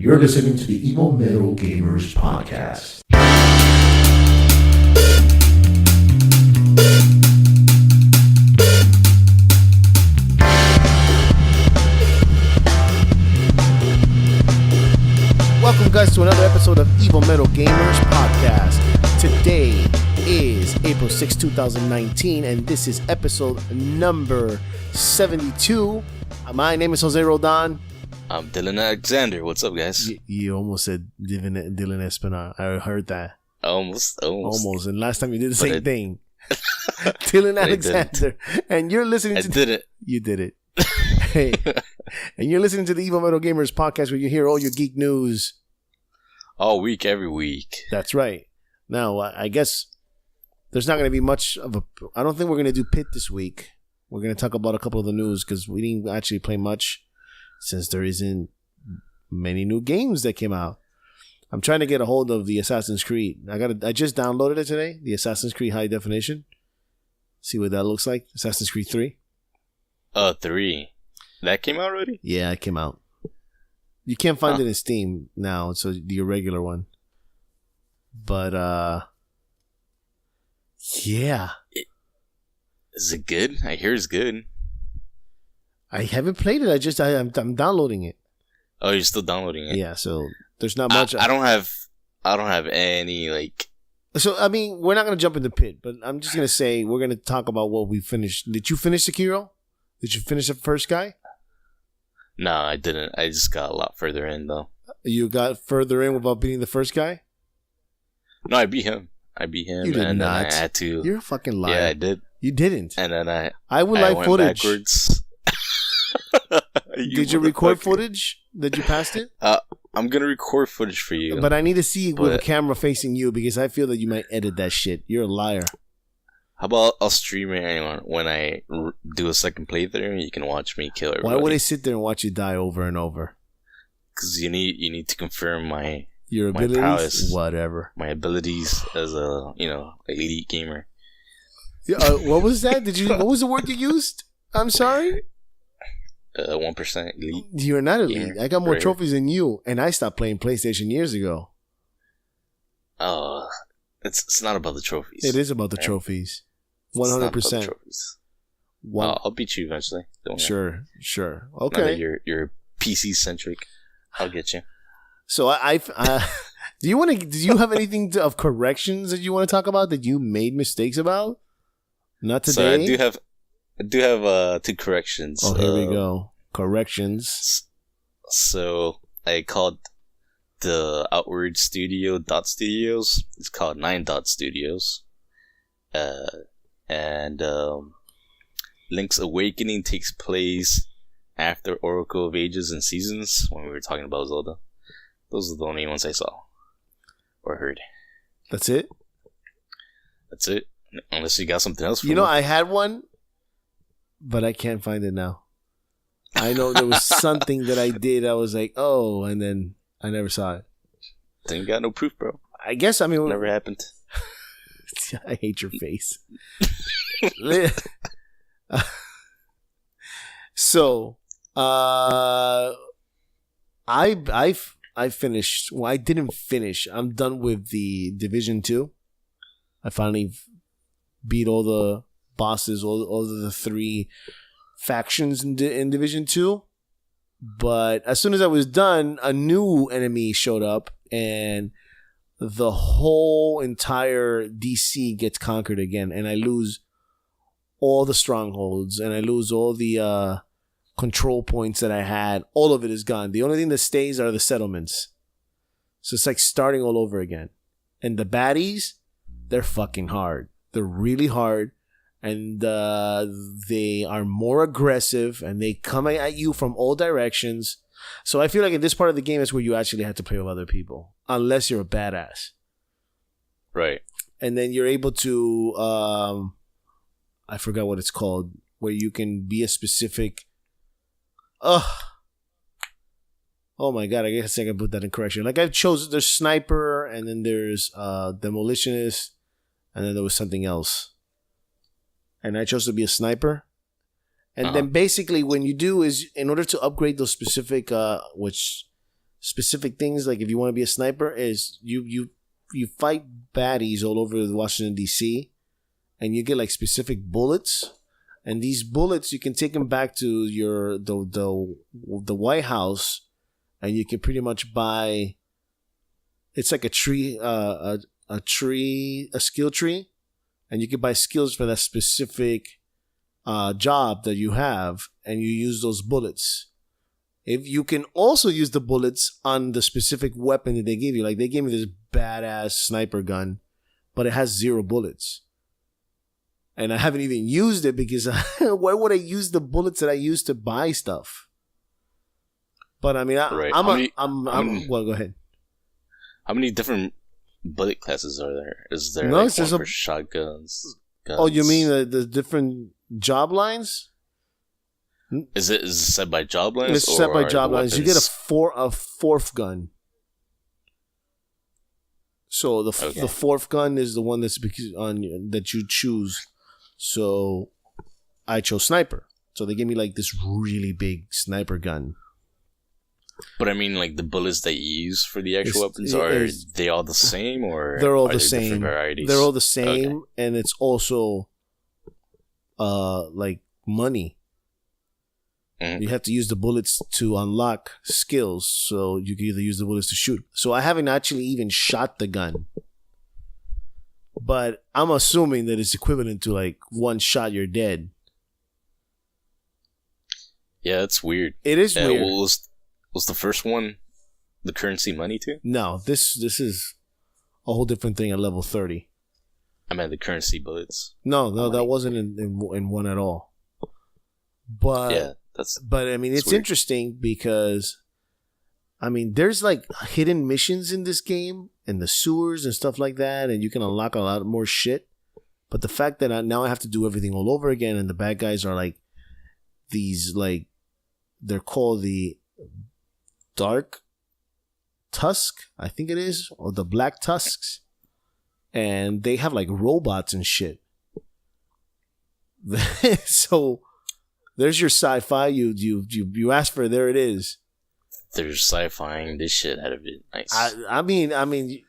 You're listening to the Evil Metal Gamers Podcast. Welcome, guys, to another episode of Evil Metal Gamers Podcast. Today is April 6, 2019, and this is episode number 72. My name is Jose Roldan. I'm Dylan Alexander. What's up, guys? You almost said Dylan Espinal. I heard that. Almost. And last time you did the same thing. Dylan Alexander. And you're listening to... I did it. You did it. Hey. And you're listening to the Evil Metal Gamers Podcast, where you hear all your geek news. All week, every week. That's right. Now, I guess there's not going to be much of a... I don't think we're going to do Pit this week. We're going to talk about a couple of the news, because we didn't actually play much, since there isn't many new games that came out. I'm trying to get a hold of the Assassin's Creed. I just downloaded it today, the Assassin's Creed High Definition. See what that looks like. Assassin's Creed 3. 3. That came out already? Yeah, it came out. You can't find it in Steam now, so the regular one. But, yeah. Is it good? I hear it's good. I haven't played it. I'm downloading it. Oh, you're still downloading it? Yeah, so there's not much. I don't have any, like... So, I mean, we're not going to jump in the pit, but I'm just going to say we're going to talk about what we finished. Did you finish Sekiro? Did you finish the first guy? No, I didn't. I just got a lot further in, though. You got further in without beating the first guy? No, I beat him. You did not. Then I had to... You're a fucking liar. Yeah, I did. You didn't. And then I would like went footage. Backwards. Did you record footage that you passed it? I'm going to record footage for you. But I need to see it with a camera facing you, because I feel that you might edit that shit. You're a liar. How about I'll stream it when I do a second playthrough, and you can watch me kill everybody. Why would I sit there and watch you die over and over? Because you need to confirm your abilities, my prowess, whatever. My abilities as a elite gamer. What was that? What was the word you used? I'm sorry. 1% elite. You're not elite. Gamer. I got more Right. trophies than you, and I stopped playing PlayStation years ago. It's not about the trophies. It is about the trophies. 100%. I'll beat you eventually. Don't worry. Sure. Now Okay. that you're PC centric, I'll get you. So do you have anything of corrections that you want to talk about that you made mistakes about? Not today. So I do have 2 corrections. Oh, here we go. Corrections. So I called the Outward Studio Dot Studios. It's called 9 Dot Studios. And Link's Awakening takes place after Oracle of Ages and Seasons, when we were talking about Zelda. Those are the only ones I saw or heard. That's it? That's it. Unless you got something else for me. I had one, but I can't find it now. I know there was something that I did. I was like, oh, and then I never saw it. Then you got no proof, bro. I guess, Never happened. I hate your face. So, I finished. Well, I didn't finish. I'm done with the Division 2. I finally beat all the bosses, all of the 3 factions in Division 2. But as soon as I was done, a new enemy showed up, and the whole entire DC gets conquered again, and I lose all the strongholds, and I lose all the control points that I had. All of it is gone. The only thing that stays are the settlements. So it's like starting all over again. And the baddies, they're fucking hard. They're really hard, and they are more aggressive, and they come at you from all directions. So I feel like in this part of the game is where you actually have to play with other people, unless you're a badass. Right. And then you're able to, I forgot what it's called, where you can be a specific... Oh my god, I guess I can put that in correction. Like I've chosen, there's sniper, and then there's demolitionist, and then there was something else. And I chose to be a sniper. And then basically what you do is, in order to upgrade those specific, which specific things. Like if you want to be a sniper, is you fight baddies all over Washington D.C. and you get like specific bullets, and these bullets you can take them back to the White House, and you can pretty much buy. It's like a tree, a skill tree, and you can buy skills for that specific job that you have, and you use those bullets. If you can also use the bullets on the specific weapon that they give you, like they gave me this badass sniper gun, but it has 0 bullets. And I haven't even used it because why would I use the bullets that I use to buy stuff? But I mean, well, go ahead. How many different bullet classes are there? Is there one for shotguns? Guns? Oh, you mean the different job lines? Is it set by job lines? It's set by job lines. You get a fourth gun. So the fourth gun is the one that you choose. So I chose sniper. So they gave me like this really big sniper gun. But I mean, like the bullets that you use for the actual weapons, are they all the same, or they're all are the there same? Different varieties? They're all the same, and it's also like money. You have to use the bullets to unlock skills, so you can either use the bullets to shoot. So I haven't actually even shot the gun, but I'm assuming that it's equivalent to like one shot, you're dead. Yeah, that's weird. It is weird. Was the first one the currency money too? No, this is a whole different thing at level 30. I meant the currency bullets. No, that wasn't in one at all. But yeah. But I mean, it's weird. Interesting because, I mean, there's like hidden missions in this game and the sewers and stuff like that, and you can unlock a lot more shit. But the fact that now I have to do everything all over again, and the bad guys are like these, like, they're called the Dark Tusk, I think it is, or the Black Tusks, and they have like robots and shit. So. There's your sci-fi. You asked for it, there it is. They're sci-fiing this shit out of it. Nice. I mean,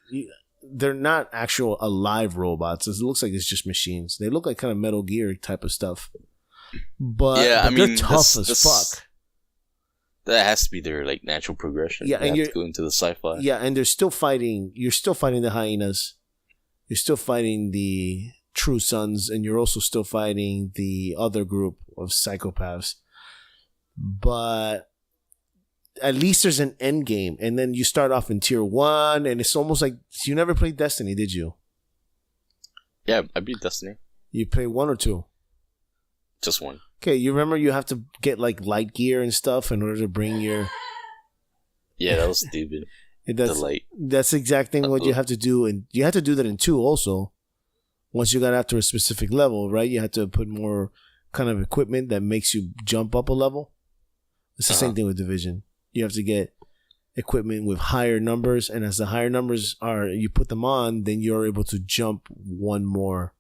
they're not actual alive robots. It looks like it's just machines. They look like kind of Metal Gear type of stuff. But, yeah, but they're tough as fuck. That has to be their like natural progression. Yeah, and you have to go into the sci-fi. Yeah, and they're still fighting. You're still fighting the hyenas. You're still fighting the True Sons, and you're also still fighting the other group of psychopaths. But at least there's an end game, and then you start off in tier 1, and it's almost like you never played Destiny, did you? Yeah, I beat Destiny. You played 1 or 2? Just 1. Okay, you remember you have to get like light gear and stuff in order to bring your. Yeah, that was stupid. That's the exact thing what you have to do, and you had to do that in 2 also. Once you got after a specific level, right? You had to put more kind of equipment that makes you jump up a level. It's the same thing with Division. You have to get equipment with higher numbers, and as the higher numbers are, you put them on, then you're able to jump one more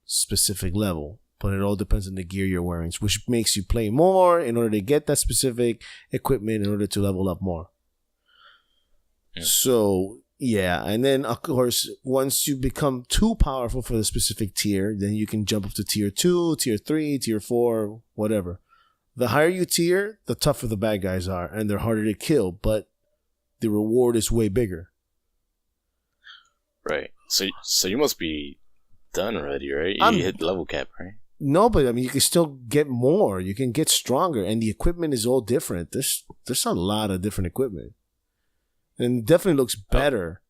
specific level. But it all depends on the gear you're wearing, which makes you play more in order to get that specific equipment in order to level up more. Yeah. So, yeah. And then, of course, once you become too powerful for the specific tier, then you can jump up to tier 2, tier 3, tier 4, whatever. The higher you tier, the tougher the bad guys are, and they're harder to kill, but the reward is way bigger. Right. So you must be done already, right? You hit level cap, right? No, but I mean, you can still get more. You can get stronger, and the equipment is all different. There's a lot of different equipment, and it definitely looks better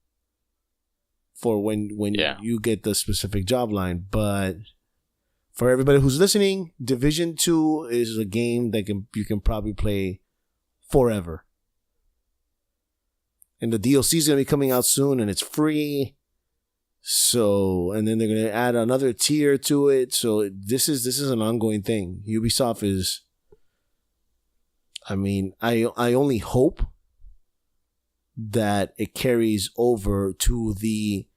for when you get the specific job line. But for everybody who's listening, Division 2 is a game that you can probably play forever. And the DLC is going to be coming out soon, and it's free. So, and then they're going to add another tier to it. So this is an ongoing thing. Ubisoft is, I mean, I only hope that it carries over to the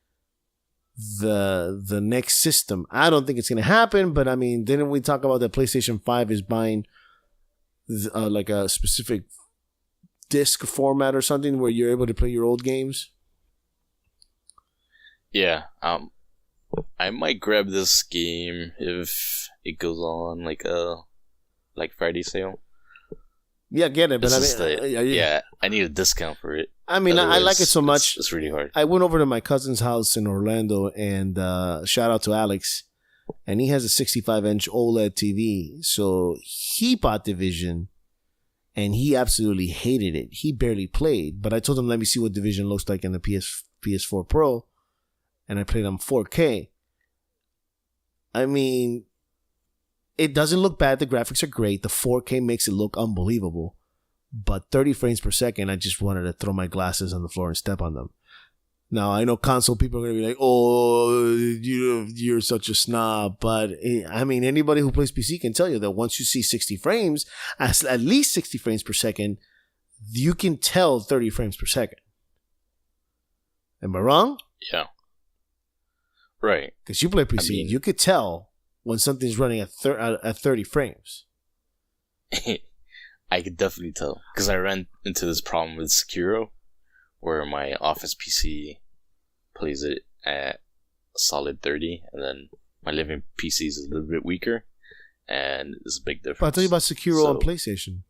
next system. I don't think it's going to happen, but I mean, didn't we talk about that PlayStation 5 is buying like a specific disc format or something where you're able to play your old games? Yeah. I might grab this game if it goes on like a Friday sale. Yeah, get it. But I need a discount for it. I mean, I like it so much. It's really hard. I went over to my cousin's house in Orlando, and shout out to Alex, and he has a 65-inch OLED TV. So he bought Division, and he absolutely hated it. He barely played, but I told him, let me see what Division looks like in the PS4 Pro, and I played on 4K. I mean, it doesn't look bad. The graphics are great. The 4K makes it look unbelievable. But 30 frames per second, I just wanted to throw my glasses on the floor and step on them. Now, I know console people are going to be like, oh, you're such a snob. But, I mean, anybody who plays PC can tell you that once you see 60 frames, at least 60 frames per second, you can tell 30 frames per second. Am I wrong? Yeah. Right. Because you play PC, you could tell when something's running at 30 frames. I could definitely tell. Because I ran into this problem with Sekiro, where my office PC plays it at a solid 30, and then my living PC is a little bit weaker, and there's a big difference. But I'll tell you about Sekiro on PlayStation.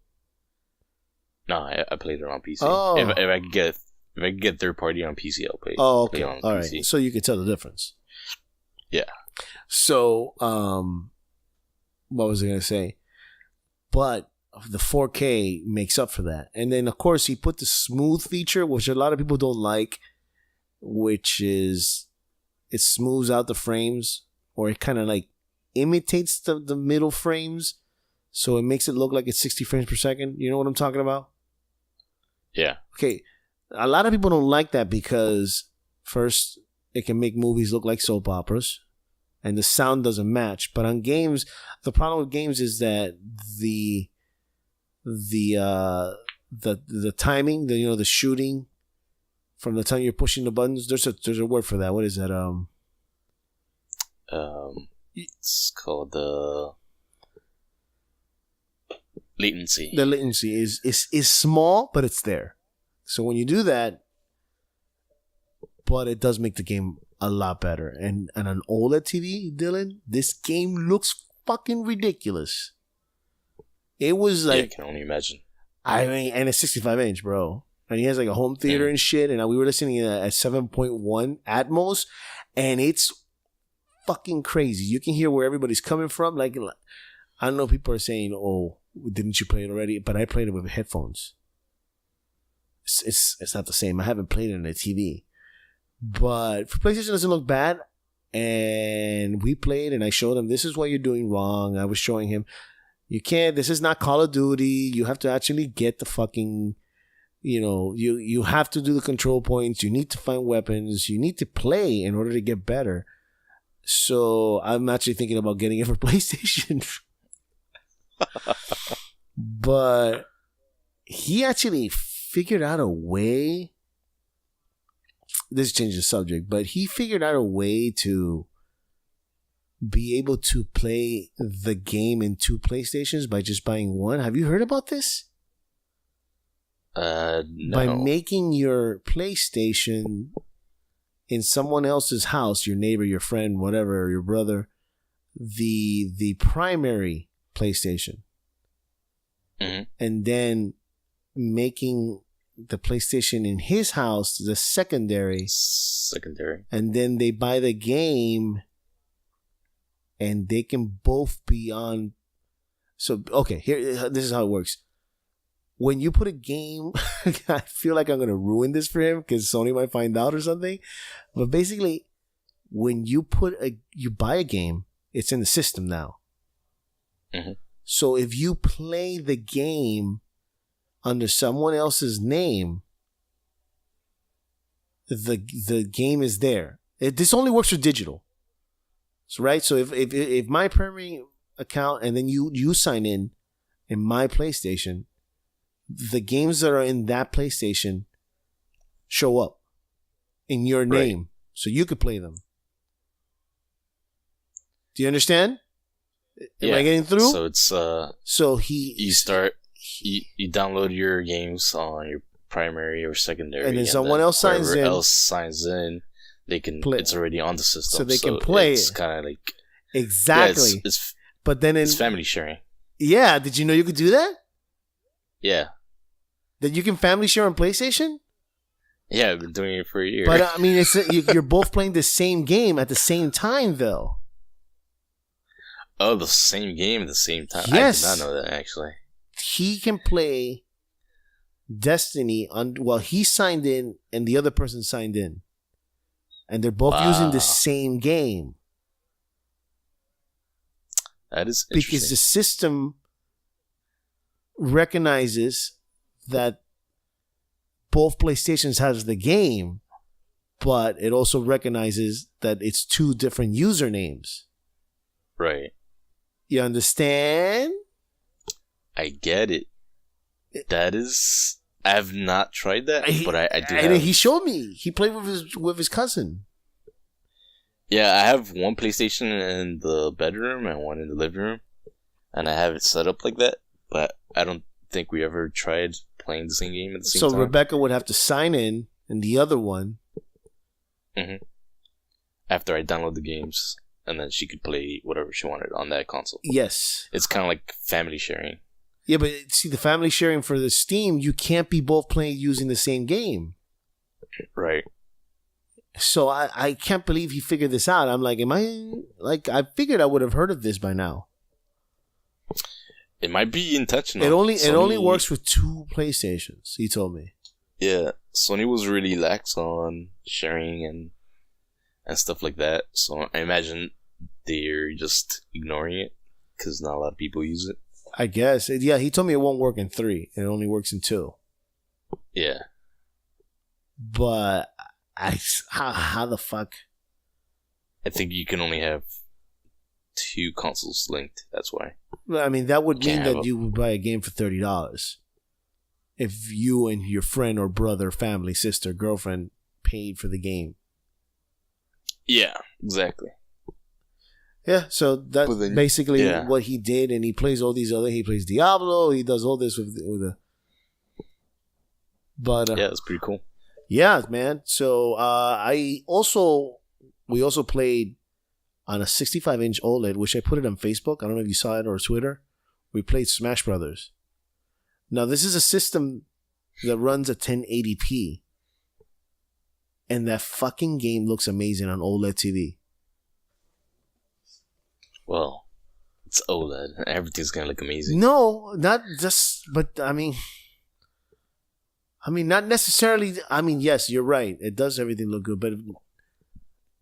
No, I played it on PC. Oh. If I could get third party on PC, I'll play. Oh, okay. Play on All PC. right. So you can tell the difference. Yeah. So, what was I going to say? But the 4K makes up for that. And then, of course, he put the smooth feature, which a lot of people don't like, which is it smooths out the frames, or it kind of like imitates the middle frames. So it makes it look like it's 60 frames per second. You know what I'm talking about? Yeah. Okay. A lot of people don't like that because, first, it can make movies look like soap operas, and the sound doesn't match. But on games, the problem with games is that the timing, the shooting, from the time you're pushing the buttons, there's a word for that. What is that? It's called the latency. The latency is small, but it's there. So when you do that, but it does make the game a lot better. And on an OLED TV, Dylan, this game looks fucking ridiculous. It was like, I can only imagine. I mean, and it's 65-inch, bro. And he has like a home theater and shit. And we were listening at 7.1 Atmos, and it's fucking crazy. You can hear where everybody's coming from. Like, I don't know, people are saying, oh, didn't you play it already? But I played it with headphones. It's not the same. I haven't played it on a TV. But for PlayStation, it doesn't look bad. And we played, and I showed him, this is what you're doing wrong. I was showing him, you can't, this is not Call of Duty. You have to actually get the fucking, you have to do the control points. You need to find weapons. You need to play in order to get better. So I'm actually thinking about getting it for PlayStation. But he actually figured out a way. This changes the subject, but he figured out a way to be able to play the game in 2 PlayStations by just buying one. Have you heard about this? No. By making your PlayStation in someone else's house, your neighbor, your friend, whatever, your brother, the primary PlayStation. Mm-hmm. And then making the PlayStation in his house the secondary. And then they buy the game, and they can both be on. So, okay, this is how it works. When you put a game, I feel like I'm going to ruin this for him because Sony might find out or something. But basically, when you buy a game, it's in the system now. Mm-hmm. So if you play the game under someone else's name, the game is there. This only works for digital. So, right? So if my primary account, and then you sign in my PlayStation, the games that are in that PlayStation show up in your name. Right. So you could play them. Do you understand? Am I getting through? So it's so he you download your games on your primary or secondary, and then someone else signs in. Else signs in, they can play. It's already on the system, so they can play. It's kind of like exactly. Yeah, but then it's family sharing. Yeah, did you know you could do that? Yeah, that you can family share on PlayStation. Yeah, I've been doing it for a year. But I mean, you're both playing the same game at the same time, though. Oh, the same game at the same time? Yes. I did not know that, actually. He can play Destiny while he signed in and the other person signed in. And they're both using the same game. That is interesting. Because the system recognizes that both PlayStations has the game, but it also recognizes that it's two different usernames. Right. You understand? I get it. That is... I have not tried that, but I do and have... he showed me. He played with his cousin. Yeah, I have one PlayStation in the bedroom and one in the living room. And I have it set up like that, but I don't think we ever tried playing the same game at the same time. So Rebecca would have to sign in the other one. Mm-hmm. After I download the games, and then she could play whatever she wanted on that console. Yes. It's kind of like family sharing. Yeah, but see, the family sharing for the Steam, you can't be both playing using the same game. Right. So I can't believe he figured this out. I'm like, I figured I would have heard of this by now. It might be intentional. It only works with two PlayStations, he told me. Yeah, Sony was really lax on sharing and stuff like that. So I imagine they're just ignoring it because not a lot of people use it. I guess. Yeah, he told me it won't work in 3. It only works in 2. Yeah. But how the fuck? I think you can only have 2 consoles linked. That's why. I mean, that would mean that you would buy a game for $30 if you and your friend or brother, family, sister, girlfriend paid for the game. Yeah, exactly. Yeah, so that's basically what he did, and he plays all these other. He plays Diablo. He does all this with the. But yeah, it's pretty cool. Yeah, man. So we also played on a 65-inch OLED, which I put it on Facebook. I don't know if you saw it or Twitter. We played Smash Brothers. Now this is a system that runs at 1080p, and that fucking game looks amazing on OLED TV. Well, it's OLED. Everything's gonna look amazing. No, not just, but I mean, not necessarily. I mean, yes, you're right. It does everything look good, but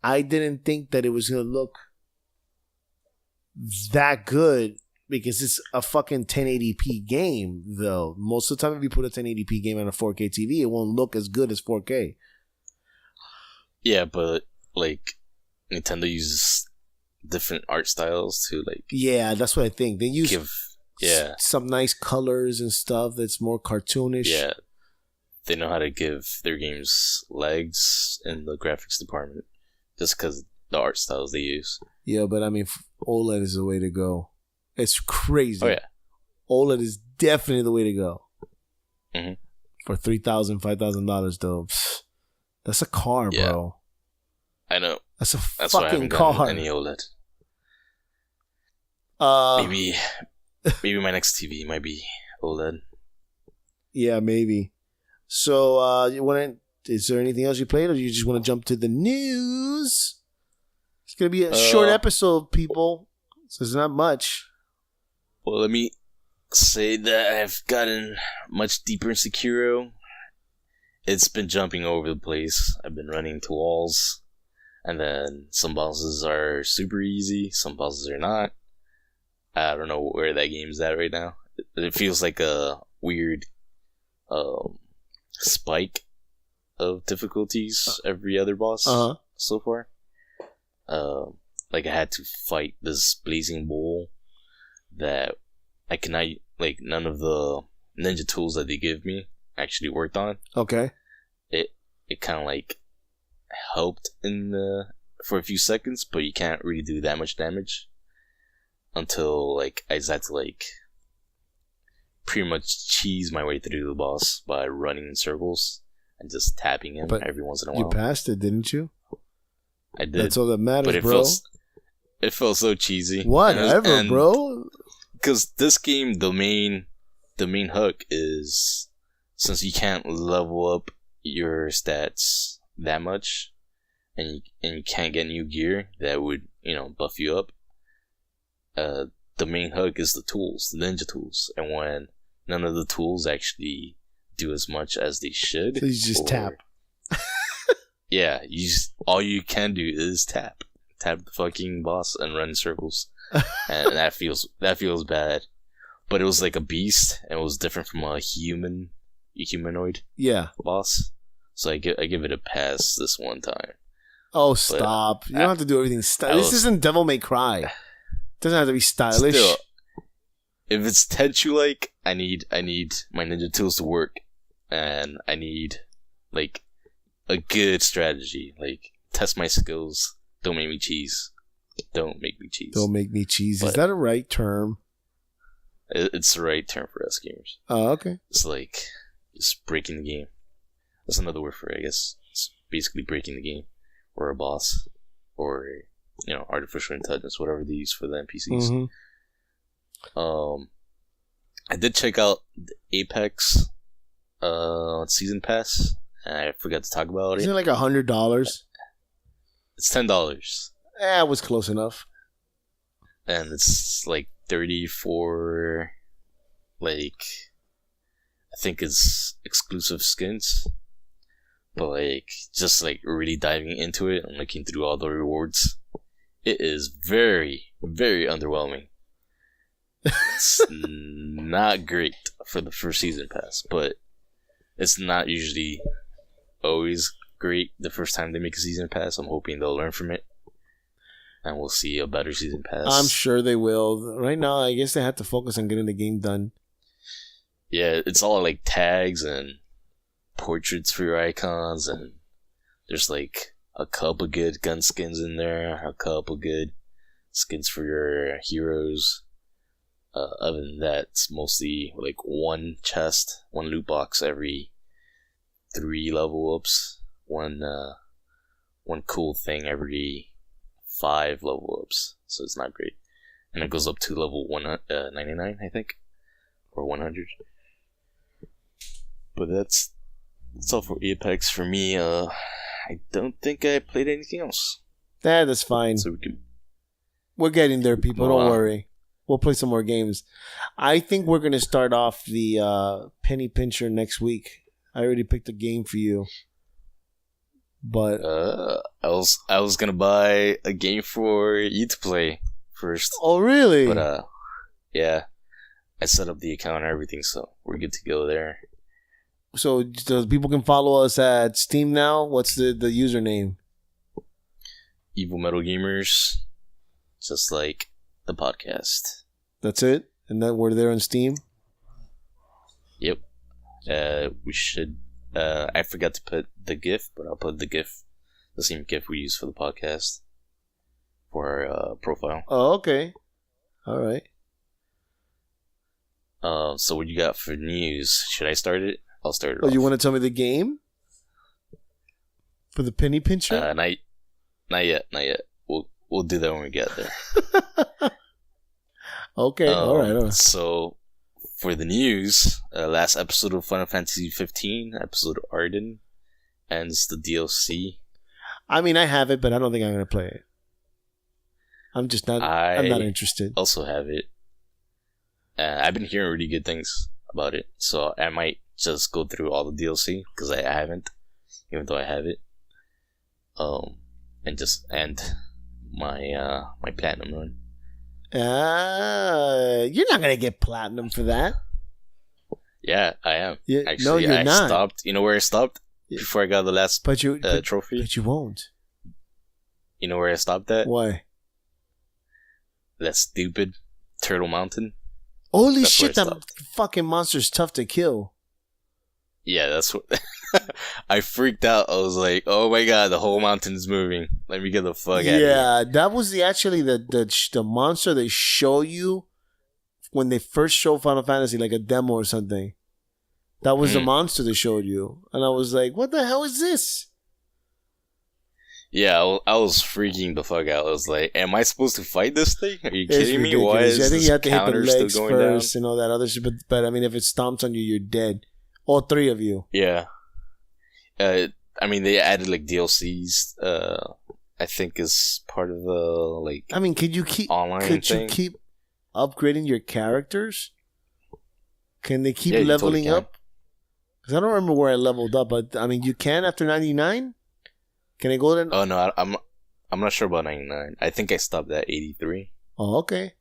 I didn't think that it was gonna look that good because it's a fucking 1080p game. Though most of the time, if you put a 1080p game on a 4K TV, it won't look as good as 4K. Yeah, but like Nintendo uses different art styles to like. Yeah, that's what I think. They use some nice colors and stuff that's more cartoonish. Yeah, they know how to give their games legs in the graphics department just because the art styles they use. Yeah, but I mean, OLED is the way to go. It's crazy. Oh yeah, OLED is definitely the way to go. Mm-hmm. For $3,000, $5,000 though, that's a car, bro. I know. That's That's fucking why I haven't car. Any OLED. Maybe my next TV might be OLED. Yeah, maybe. So, is there anything else you played, or do you just want to jump to the news? It's gonna be a short episode, people. So there's not much. Well, let me say that I've gotten much deeper in Sekiro. It's been jumping over the place. I've been running into walls. And then some bosses are super easy, some bosses are not. I don't know where that game's at right now. It feels like a weird spike of difficulties every other boss so far. Like I had to fight this blazing bull that I cannot, like none of the ninja tools that they give me actually worked on. Okay. It kind of like helped for a few seconds, but you can't really do that much damage until like I just had to like pretty much cheese my way through the boss by running in circles and just tapping him every once in a while. You passed it, didn't you? I did. That's all that matters, but bro. It felt so cheesy. Whatever, bro. Because this game, the main hook is, since you can't level up your stats that much, and you can't get new gear that would, buff you up. The main hook is the tools, the ninja tools, and when none of the tools actually do as much as they should, so you just tap. Yeah, all you can do is tap the fucking boss and run in circles, and that feels bad. But it was like a beast, and it was different from a humanoid boss. So I give it a pass this one time. Oh, stop! You don't have to do everything. This isn't Devil May Cry. It doesn't have to be stylish. Still, if it's Tenchu-like, I need my ninja tools to work, and I need like a good strategy. Like, test my skills. Don't make me cheese. Don't make me cheese. Don't make me cheese. But is that a right term? It's the right term for us gamers. Oh, okay. It's like just breaking the game. That's another word for it, I guess. It's basically breaking the game, or a boss, or artificial intelligence, whatever they use for the NPCs. Mm-hmm. I did check out the Apex season pass, and I forgot to talk about it. Isn't it like $100? It's $10. It was close enough. And it's like 30 for, like, I think it's exclusive skins. But like, just like really diving into it and looking through all the rewards, it is very, very underwhelming. It's not great for the first season pass, but it's not usually always great the first time they make a season pass. I'm hoping they'll learn from it, and we'll see a better season pass. I'm sure they will. Right now, I guess they have to focus on getting the game done. Yeah, it's all like tags and portraits for your icons, and there's like a couple good gun skins in there, a couple good skins for your heroes. Other than that, it's mostly like one chest, one loot box every 3 level ups, one cool thing every 5 level ups, so it's not great. And it goes up to level 99, I think, or 100. But that's all for Apex for me. I don't think I played anything else. That's fine. So we're getting there, people. Don't worry. We'll play some more games. I think we're going to start off the Penny Pincher next week. I already picked a game for you. But I was gonna buy a game for you to play first. Oh, really? But yeah, I set up the account and everything, so we're good to go there. So people can follow us at Steam now. What's the username? Evil Metal Gamers, just like the podcast. That's it, and then we're there on Steam. Yep. We should. I forgot to put the GIF, but I'll put the same GIF we use for the podcast, for our profile. Oh, okay. All right. So what you got for news? Should I start it? I'll start it. Oh, you want to tell me the game for the Penny Pincher? Not yet. We'll do that when we get there. Okay. All right. So, for the news, last episode of Final Fantasy 15, episode Arden, ends the DLC. I mean, I have it, but I don't think I'm going to play it. I'm just not. I'm not interested. Also have it. I've been hearing really good things about it, so I might just go through all the DLC because I haven't, even though I have it. And just end my my platinum run. You're not gonna get platinum for that. Yeah, I am. Yeah, actually, no, you're I not. Stopped. You know where I stopped before I got the last trophy? But you won't. You know where I stopped at? Why? That stupid Turtle Mountain. Holy shit! That fucking monster's tough to kill. Yeah, that's what. I freaked out. I was like, "Oh my god, the whole mountain's moving. Let me get the fuck out of here." Yeah, that was actually the monster they show you when they first showed Final Fantasy, like a demo or something. That was the monster they showed you. And I was like, what the hell is this? Yeah, I was freaking the fuck out. I was like, am I supposed to fight this thing? Are you It's kidding me? ridiculous. Why is I think this you have to hit the counter still legs going first down? and all that other shit. But I mean, if it stomps on you, you're dead. All three of you. Yeah. I mean, they added like DLCs. I think is part of the like. I mean, could you keep upgrading your characters? Can they keep leveling up? Because I don't remember where I leveled up, but I mean, you can after 99. Can I go then? Oh no, I'm not sure about 99. I think I stopped at 83. Oh, okay.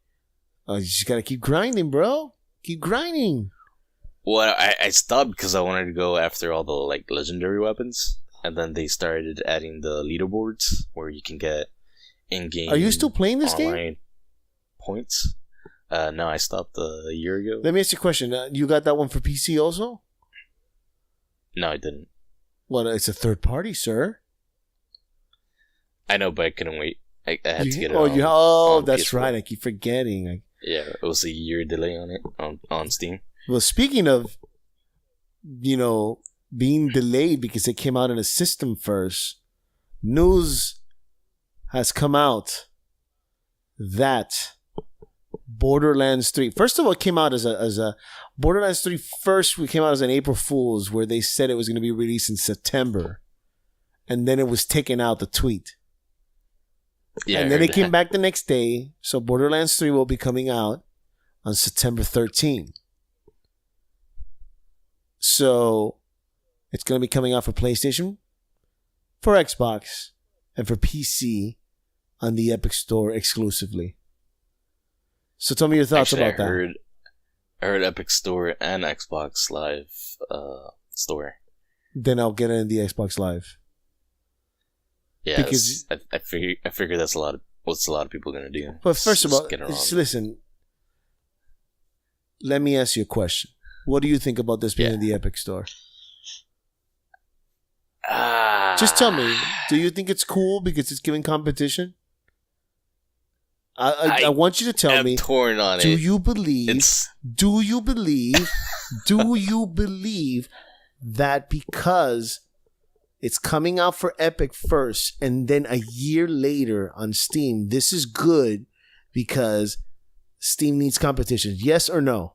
Oh, you just gotta keep grinding, bro. Keep grinding. Well, I stopped because I wanted to go after all the like legendary weapons, and then they started adding the leaderboards where you can get in-game. Are you still playing this game? Points. No, I stopped a year ago. Let me ask you a question. You got that one for PC also? No, I didn't. Well, it's a third party, sir. I know, but I couldn't wait. I had to get it. That's PS4. Right. I keep forgetting. Yeah, it was a year delay on it on Steam. Well, speaking of, being delayed because it came out in a system first, news has come out that Borderlands 3. First of all, it came out as a Borderlands 3. First, we came out as an April Fool's where they said it was going to be released in September, and then it was taken out the tweet. Yeah, and then it came back the next day. So Borderlands 3 will be coming out on September 13th. So it's going to be coming out for PlayStation, for Xbox, and for PC on the Epic Store exclusively. So tell me your thoughts about that. I heard Epic Store and Xbox Live Store. Then I'll get it in the Xbox Live. Yeah, because I figure that's what's a lot of people gonna do. But first of all, listen. Let me ask you a question. What do you think about this being in the Epic Store? Just tell me. Do you think it's cool because it's giving competition? I want you to tell me. Torn on do you believe? Do you believe that because it's coming out for Epic first and then a year later on Steam, this is good because Steam needs competition? Yes or no?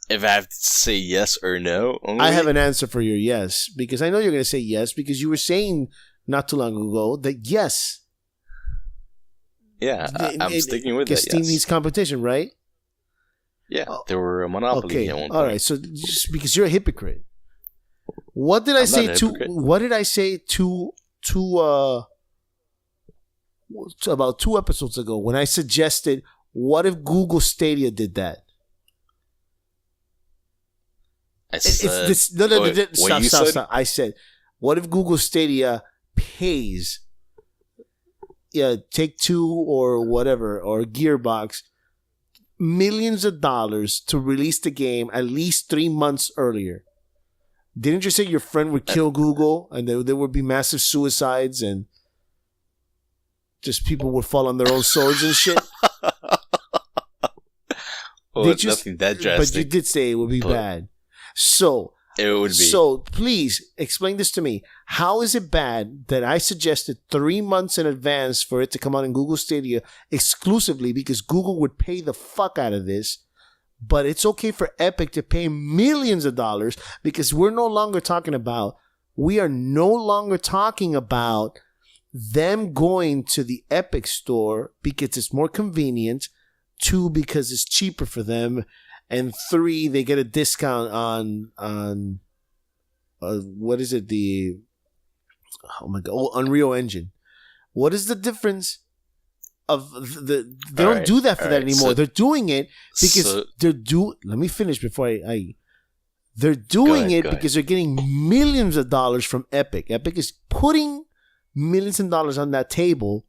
If I have to say yes or no, I have an answer for your yes, because I know you're going to say yes because you were saying not too long ago that yes. Yeah, I'm sticking with it. Because Steam needs competition, right? Yeah, they were a monopoly at one point. All right, so just because you're a hypocrite. What did I say to? What did I say to about 2 episodes ago when I suggested, what if Google Stadia did that? I said, stop. I said, what if Google Stadia pays Take-Two or whatever, or Gearbox, millions of dollars to release the game at least 3 months earlier? Didn't you say your friend would kill Google and there would be massive suicides and just people would fall on their own swords and shit? Nothing that drastic. But you did say it would be bad. So it would be. So please explain this to me. How is it bad that I suggested 3 months in advance for it to come out in Google Stadia exclusively because Google would pay the fuck out of this, but it's okay for Epic to pay millions of dollars because we are no longer talking about them going to the Epic Store because it's more convenient, 2, because it's cheaper for them, and 3, they get a discount on what is it? Unreal Engine. What is the difference of they don't do that for that anymore. They're doing it because let me finish before they're doing it because they're getting millions of dollars from Epic. Epic is putting millions of dollars on that table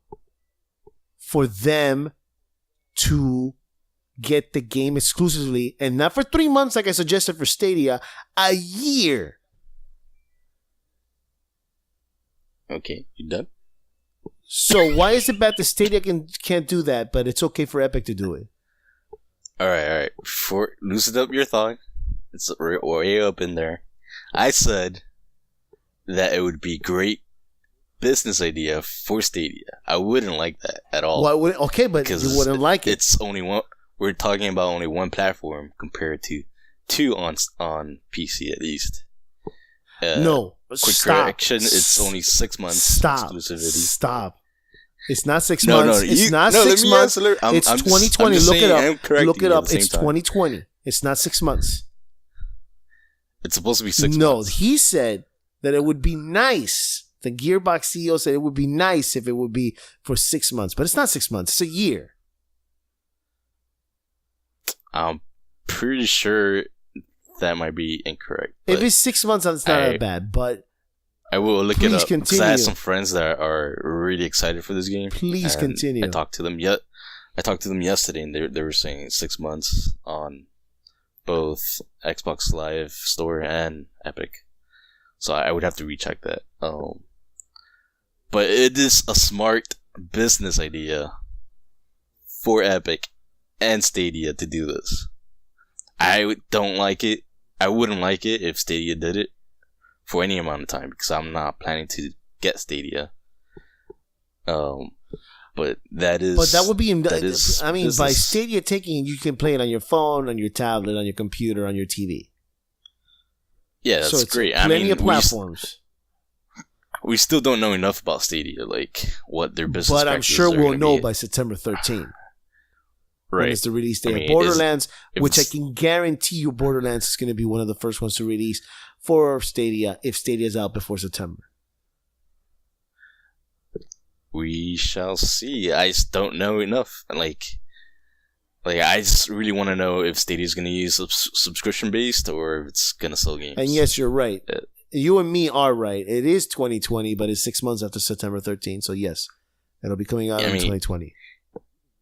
for them to get the game exclusively, and not for 3 months like I suggested for Stadia, a year. Okay, you done? So why is it bad that Stadia can't do that, but it's okay for Epic to do it? All right. Loosen up your thought. It's way up in there. I said that it would be great business idea for Stadia. I wouldn't like that at all. Well, okay, but you wouldn't like it. It's only one. We're talking about only one platform compared to two on PC at least. No, quick stop. correction. It's only 6 months exclusivity. Stop. It's not 6 months. It's not no, 6 months. It's I'm 2020. Just Look it up. Look it up. It's 2020. It's not 6 months. It's supposed to be 6 months. No, he said that it would be nice. The Gearbox CEO said it would be nice if it would be for 6 months, but it's not 6 months. It's a year. I'm pretty sure that might be incorrect. If it's 6 months, it's not that bad, but I will look it up because continue. I have some friends that are really excited for this game. Please continue. I talked to them yesterday, and they were saying 6 months on both Xbox Live Store and Epic. So I would have to recheck that. But it is a smart business idea for Epic and Stadia to do this. I don't like it. I wouldn't like it if Stadia did it for any amount of time because I'm not planning to get Stadia. But that would be. I mean, business. By Stadia taking, you can play it on your phone, on your tablet, on your computer, on your TV. Yeah, that's great. Plenty of platforms. We still don't know enough about Stadia, like what their business. But I'm sure we'll know by September 13th. Right. When it's the release day of Borderlands, which I can guarantee you Borderlands is going to be one of the first ones to release for Stadia if Stadia is out before September. We shall see. I just don't know enough. Like I just really want to know if Stadia is going to use subscription based or if it's going to sell games. And yes, you're right. You and me are right. It is 2020, but it's 6 months after September 13th. So yes, it'll be coming out in 2020.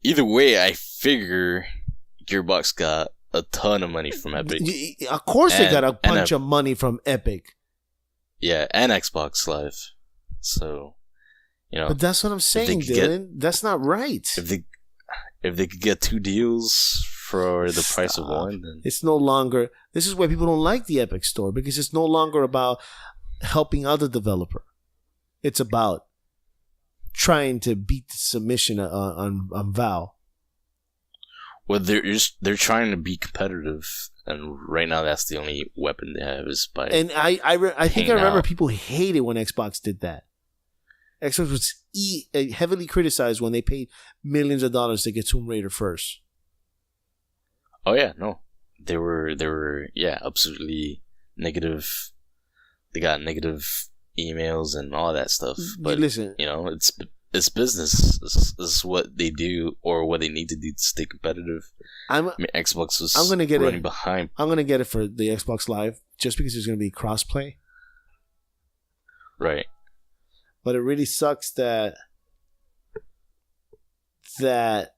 Either way, I figure Gearbox got a ton of money from Epic. Of course they got a bunch of money from Epic. Yeah, and Xbox Live. So, But that's what I'm saying, Dylan. That's not right. If they could get two deals for the price of one, then it's no longer. This is why people don't like the Epic Store, because it's no longer about helping out the developer. It's about trying to beat the submission on Valve. Well, they're trying to be competitive, and right now that's the only weapon they have is by. And I think I remember people hated when Xbox did that. Xbox was heavily criticized when they paid millions of dollars to get Tomb Raider first. Oh yeah, no, they were absolutely negative. They got negative emails and all that stuff. But listen, it's business. This is what they do or what they need to do to stay competitive. Xbox was running behind. I'm gonna get it for the Xbox Live just because there's gonna be crossplay. Right. But it really sucks that it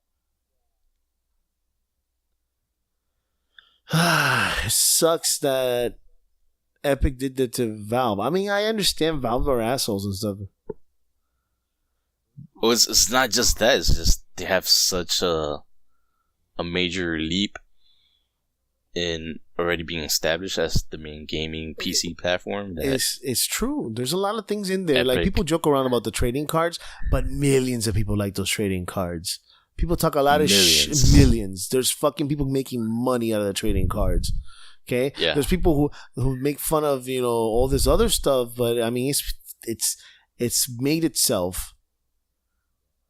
sucks that Epic did that to Valve. I mean, I understand Valve are assholes and stuff. Well, it's not just that. It's just they have such a major leap in already being established as the main gaming PC platform. It's true. There's a lot of things in there. Epic. Like, people joke around about the trading cards, but millions of people like those trading cards. People talk a lot of millions. There's fucking people making money out of the trading cards. Okay? Yeah. There's people who make fun of, all this other stuff, but I mean, it's made itself.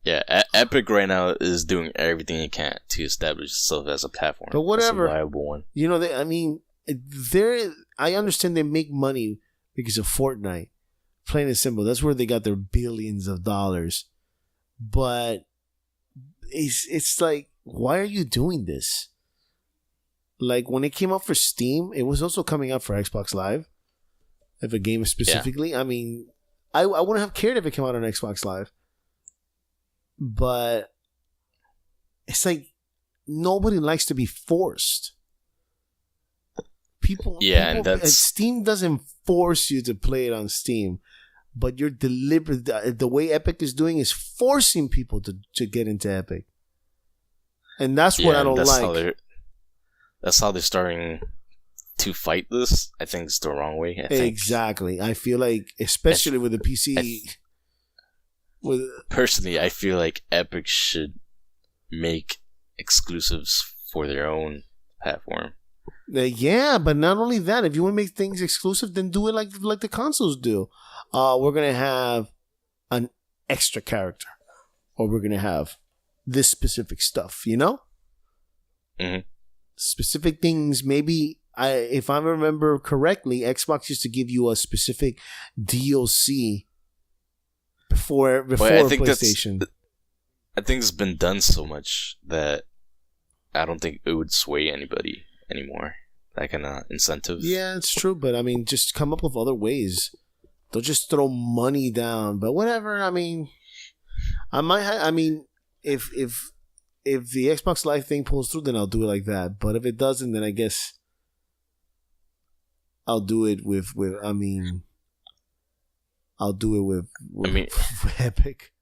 Yeah, Epic right now is doing everything it can to establish itself as a platform. But whatever, a viable one. I understand they make money because of Fortnite. Plain and simple. That's where they got their billions of dollars. But it's like, why are you doing this? Like, when it came out for Steam, it was also coming out for Xbox Live. If a game specifically, I mean, I wouldn't have cared if it came out on Xbox Live. But it's like nobody likes to be forced. And Steam doesn't force you to play it on Steam, but you're deliberate. The way Epic is doing is forcing people to get into Epic, and that's what I don't like. that's how they're starting to fight this. I think it's the wrong way. Exactly. I feel like, especially with the PC. Personally, I feel like Epic should make exclusives for their own platform. Yeah, but not only that. If you want to make things exclusive, then do it like the consoles do. We're gonna have an extra character, or we're gonna have this specific stuff. You know, specific things. Maybe if I remember correctly, Xbox used to give you a specific DLC before PlayStation. I think it's been done so much that I don't think it would sway anybody anymore. That kind of incentive. Yeah, it's true, but I mean, just come up with other ways. Don't just throw money down. But whatever. I mean, if the Xbox Live thing pulls through, then I'll do it like that. But if it doesn't, then I guess I'll do it with Epic.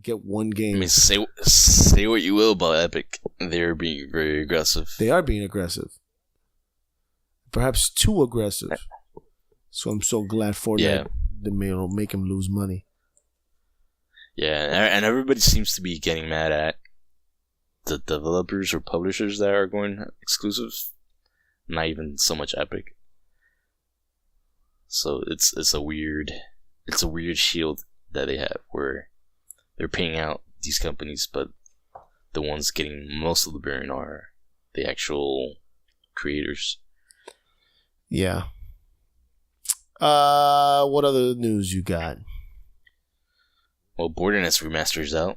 Get one game. I mean, say what you will about Epic. They're being very aggressive. They are being aggressive. Perhaps too aggressive. So I'm so glad Fortnite they'll make him lose money. Yeah, and everybody seems to be getting mad at the developers or publishers that are going exclusive. Not even so much Epic. So it's a weird shield that they have where they're paying out these companies, but the ones getting most of the burn are the actual creators. Yeah. What other news you got? Well, Borderlands Remaster's out.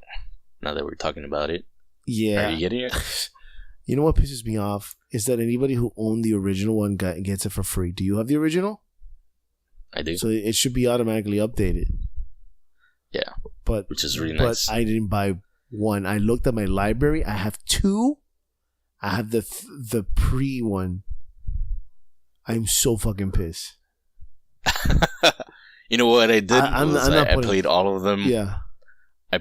Now that we're talking about it. Yeah. Are you getting it? You know what pisses me off? Is that anybody who owned the original one gets it for free. Do you have the original? I do. So it should be automatically updated. Yeah. Which is really nice. But I didn't buy one. I looked at my library. I have two. I have the pre one. I'm so fucking pissed. You know what I did? I played all of them. Yeah. I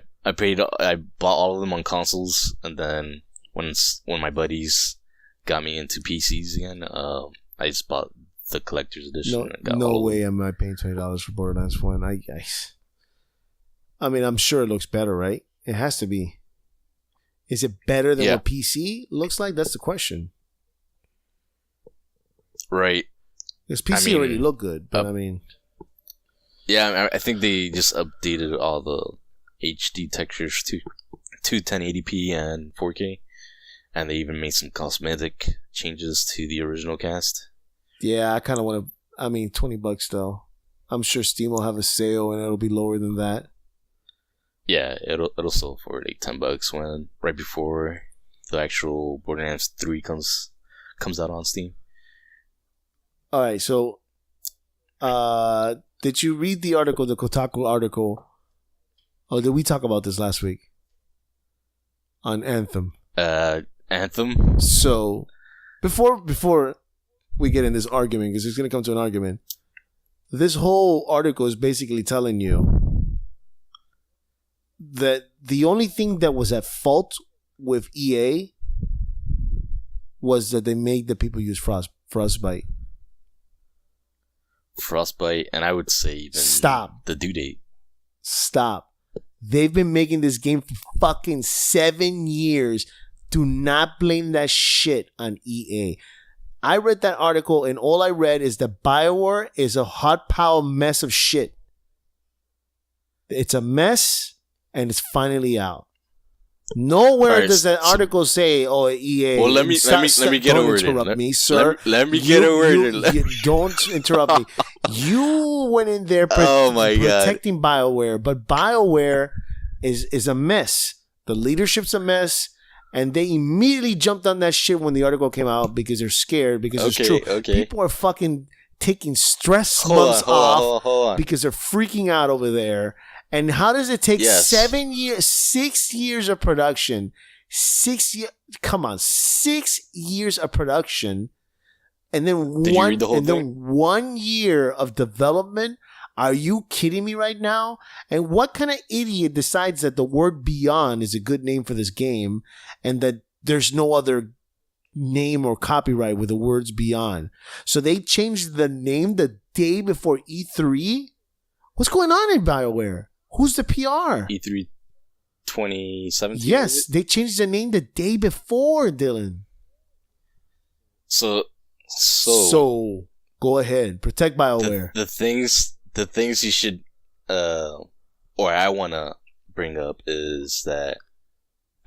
bought all of them on consoles, and then when my buddies got me into PCs again, I just bought the collector's edition. No way am I paying $20 for Borderlands 1. I mean, I'm sure it looks better, right? It has to be. Is it better than what PC looks like? That's the question. Right. Because PC already look good, but I mean... Yeah, I think they just updated all the HD textures to 1080p and 4K. And they even made some cosmetic changes to the original cast. Yeah, I kind of want to... I mean, $20 though. I'm sure Steam will have a sale and it'll be lower than that. Yeah, it'll sell for like $10 right before the actual Borderlands 3 comes out on Steam. All right, so did you read the article, the Kotaku article? Or did we talk about this last week? On Anthem. Anthem? So, before we get in this argument, because it's going to come to an argument, this whole article is basically telling you that the only thing that was at fault with EA was that they made the people use Frostbite. Frostbite, and I would say even the due date. Stop. They've been making this game for fucking 7 years. Do not blame that shit on EA. I read that article, and all I read is that Bioware is a hot pile mess of shit. It's a mess, and it's finally out. Nowhere does that article say, "Oh, EA." Well, let me get a word in. Don't interrupt me, sir. Let me get a word in. Don't interrupt me. You went in there protecting BioWare, but BioWare is a mess. The leadership's a mess, and they immediately jumped on that shit when the article came out because they're scared. Because it's true. Okay. People are fucking taking stress months off because they're freaking out over there. And how does it take 7 years, 6 years of production? 6 years, come on, 6 years of production, and then Did you read the whole thing? 1 year of development? Are you kidding me right now? And what kind of idiot decides that the word Beyond is a good name for this game, and that there's no other name or copyright with the words Beyond. So they changed the name the day before E3? What's going on in BioWare? Who's the PR? E3 2017? Yes, they changed the name the day before, Dylan. So go ahead. Protect BioWare. The things you should, or I want to bring up is that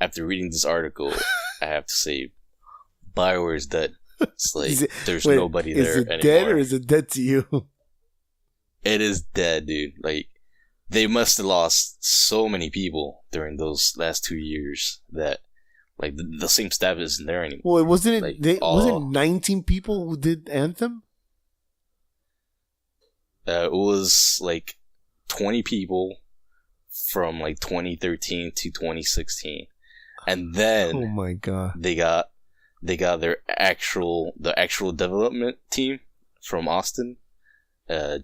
after reading this article, I have to say, BioWare is dead. It's like there's nobody there anymore. Is it dead or is it dead to you? It is dead, dude. Like, they must have lost so many people during those last 2 years that, like, the same staff isn't there anymore. Well, wasn't it? Wasn't 19 people who did Anthem? It was like 20 people from like 2013 to 2016, and then oh my god, they got the actual development team from Austin.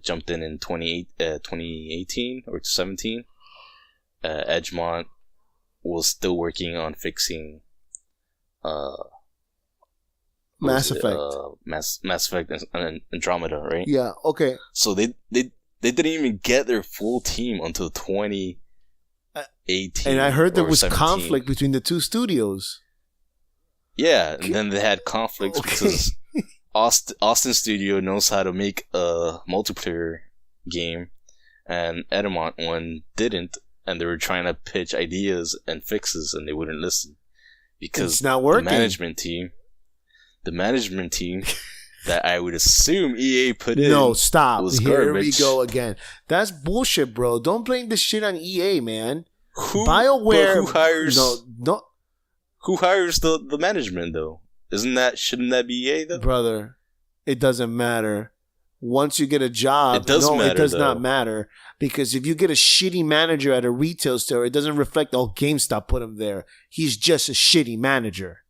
Jumped in 2018 or 17. Edgemont was still working on fixing Mass Effect. Mass Effect and Andromeda, right? Yeah, okay. So they didn't even get their full team until 2018. And I heard there was 17. conflict between the two studios. Yeah, and then they had conflicts because Austin Studio knows how to make a multiplayer game, and Edgemont one didn't, and they were trying to pitch ideas and fixes, and they wouldn't listen because it's not working. The management team that I would assume EA put in. No, stop. Was Here garbage. we go again. That's bullshit, bro. Don't blame this shit on EA, man. BioWare. Who hires? No. Who hires the management though? Shouldn't that be EA though? Brother, it doesn't matter. Once you get a job, it does not matter. Because if you get a shitty manager at a retail store, it doesn't reflect, GameStop put him there. He's just a shitty manager.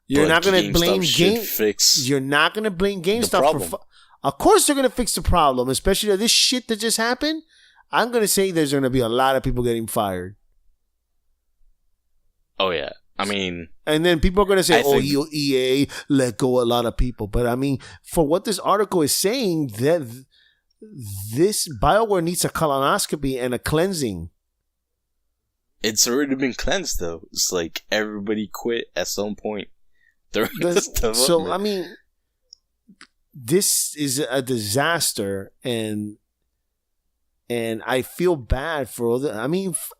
You're not going to blame GameStop. You're not going to blame GameStop for. Of course, they're going to fix the problem, especially this shit that just happened. I'm going to say there's going to be a lot of people getting fired. Oh yeah. I mean, and then people are going to say, EA let go a lot of people. But I mean, for what this article is saying, that this BioWare needs a colonoscopy and a cleansing. It's already been cleansed, though. It's like everybody quit at some point. So, I mean, this is a disaster, and I feel bad for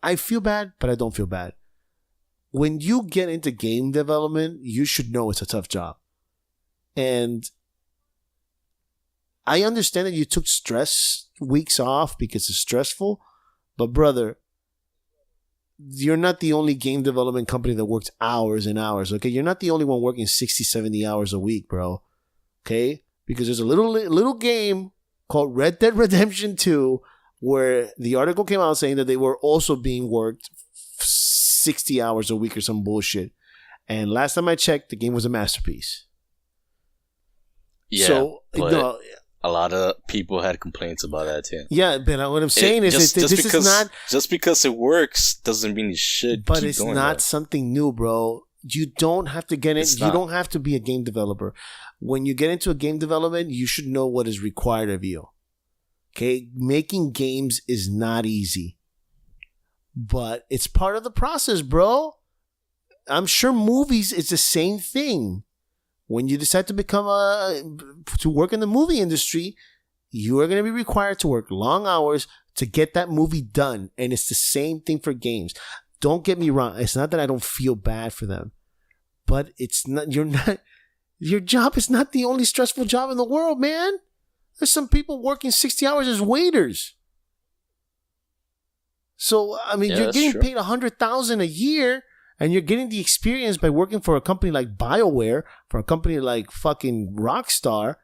I feel bad, but I don't feel bad. When you get into game development, you should know it's a tough job. And I understand that you took weeks off because it's stressful, but brother, you're not the only game development company that works hours and hours, okay? You're not the only one working 60, 70 hours a week, bro. Okay? Because there's a little game called Red Dead Redemption 2 where the article came out saying that they were also being worked 60 hours a week or some bullshit. And last time I checked, the game was a masterpiece. Yeah, so, but a lot of people had complaints about that too. Yeah, but what I'm saying is this is not... Just because it works doesn't mean you should But it's not something new, bro. You don't have to get in. You don't have to be a game developer. When you get into a game development, you should know what is required of you. Okay? Making games is not easy. But it's part of the process, bro. I'm sure movies is the same thing. When you decide to to work in the movie industry, you are going to be required to work long hours to get that movie done. And it's the same thing for games. Don't get me wrong. It's not that I don't feel bad for them, but your job is not the only stressful job in the world, man. There's some people working 60 hours as waiters. So, I mean, you're getting paid $100,000 a year, and you're getting the experience by working for a company like BioWare, for a company like fucking Rockstar.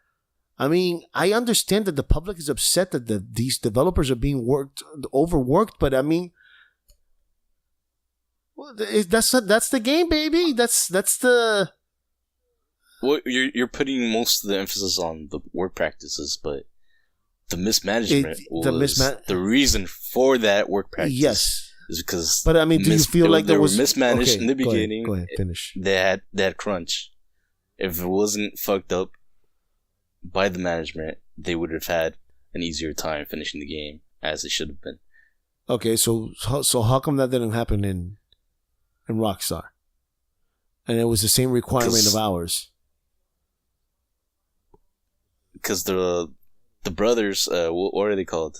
I mean, I understand that the public is upset that these developers are being overworked, but I mean, that's the game, baby. That's the. Well, you're putting most of the emphasis on the work practices, but the mismanagement was the reason for that work practice. Yes. is because. But I mean, do you feel like there was mismanaged in the beginning? Go ahead, finish. They had crunch. If it wasn't fucked up by the management, they would have had an easier time finishing the game as it should have been. Okay, so how come that didn't happen in Rockstar? And it was the same requirement of ours. Because the brothers, what are they called?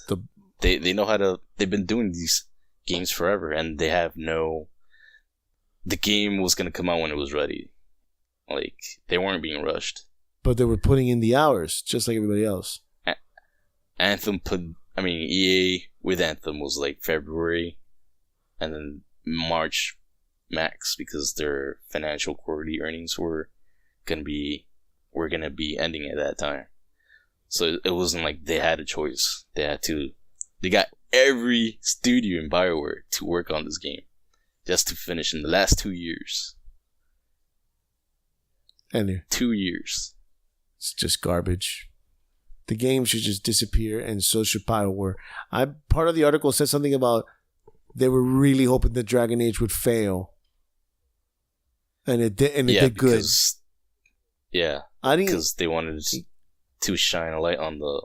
They know how to. They've been doing these games forever, and they have no. The game was gonna come out when it was ready. Like they weren't being rushed. But they were putting in the hours, just like everybody else. Anthem EA with Anthem was like February, and then March max because their financial quarterly earnings were gonna be ending at that time. So it wasn't like they had a choice. They got every studio in Bioware to work on this game just to finish in the last 2 years. And 2 years. It's just garbage. The game should just disappear, and so should Bioware. Part of the article said something about they were really hoping that Dragon Age would fail, and it did good. Yeah, because they wanted to shine a light on the.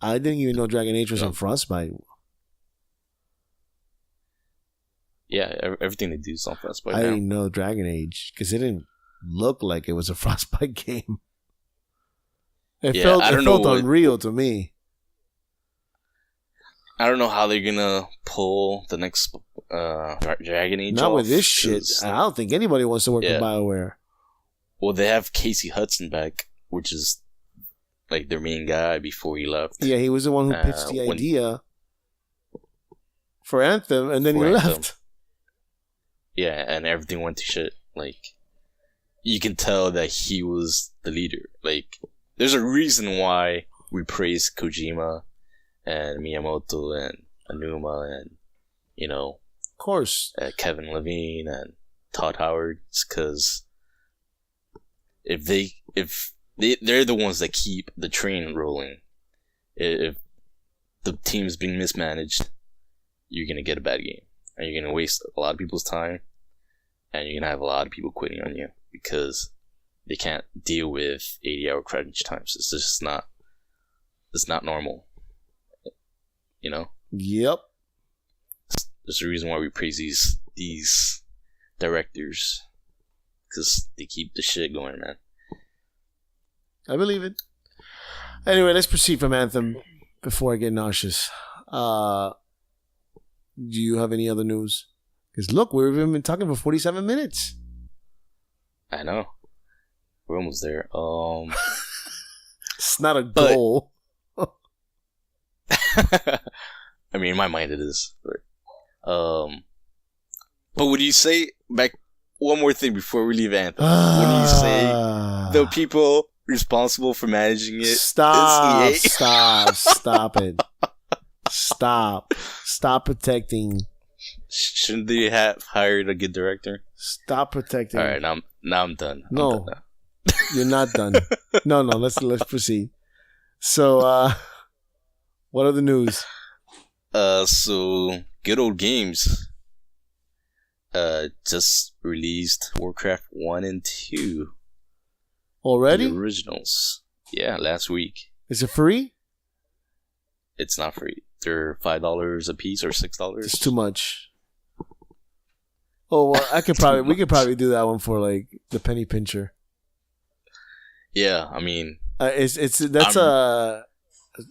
I didn't even know Dragon Age was on Frostbite. Yeah, everything they do is on Frostbite. I didn't know Dragon Age because it didn't look like it was a Frostbite game. It felt unreal to me. I don't know how they're gonna pull the next Dragon Age. Not with this shit. I don't think anybody wants to work with BioWare. Well, they have Casey Hudson back, which is like their main guy before he left. Yeah, he was the one who pitched the idea for Anthem, and then he left. Yeah, and everything went to shit. Like, you can tell that he was the leader. Like, there's a reason why we praise Kojima and Miyamoto and Aonuma and, of course, Kevin Levine and Todd Howard. It's because they're the ones that keep the train rolling. If the team's being mismanaged, you're gonna get a bad game, and you're gonna waste a lot of people's time, and you're gonna have a lot of people quitting on you because they can't deal with 80-hour crunch times. It's just not. It's not normal. Yep. There's a reason why we praise these directors, because they keep the shit going, man. I believe it. Anyway, let's proceed from Anthem before I get nauseous. Do you have any other news? Because look, we've been talking for 47 minutes. I know. We're almost there. It's not a goal. I mean, in my mind it is. But would you say, back, one more thing before we leave Anthem. Would you say the people responsible for managing it stop it. Stop protecting. Shouldn't they have hired a good director? Stop protecting. All right, now I'm done. No, you're not done. No, let's proceed. So what are the news? So Good Old Games just released Warcraft 1 and 2 already? The originals. Yeah, last week. Is it free? It's not free. They're $5 a piece or $6. It's too much. Oh, well, we could probably do that one for like the penny pincher. Yeah, I mean, that's a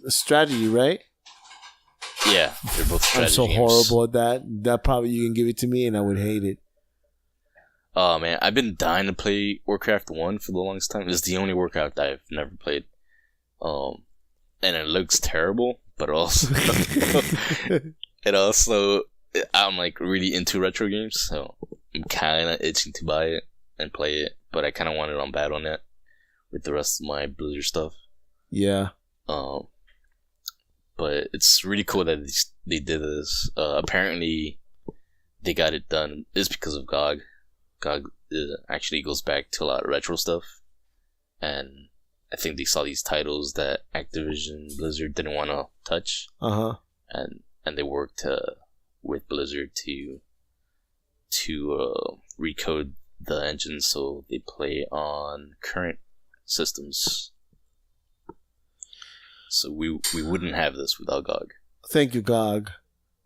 strategy, right? Yeah, they're both strategy I'm so games. horrible at that. That probably you can give it to me and I would hate it. Oh man, I've been dying to play Warcraft 1 for the longest time. It's the only Warcraft I've never played. And it looks terrible, but also I'm like really into retro games, so I'm kind of itching to buy it and play it, but I kind of want it on Battle.net with the rest of my Blizzard stuff. Yeah. But it's really cool that they did this. Apparently, they got it done. It's because of GOG. GOG actually goes back to a lot of retro stuff, and I think they saw these titles that Activision Blizzard didn't want to touch. Uh-huh. And they worked to with Blizzard to recode the engine so they play on current systems. So we wouldn't have this without GOG. Thank you, GOG.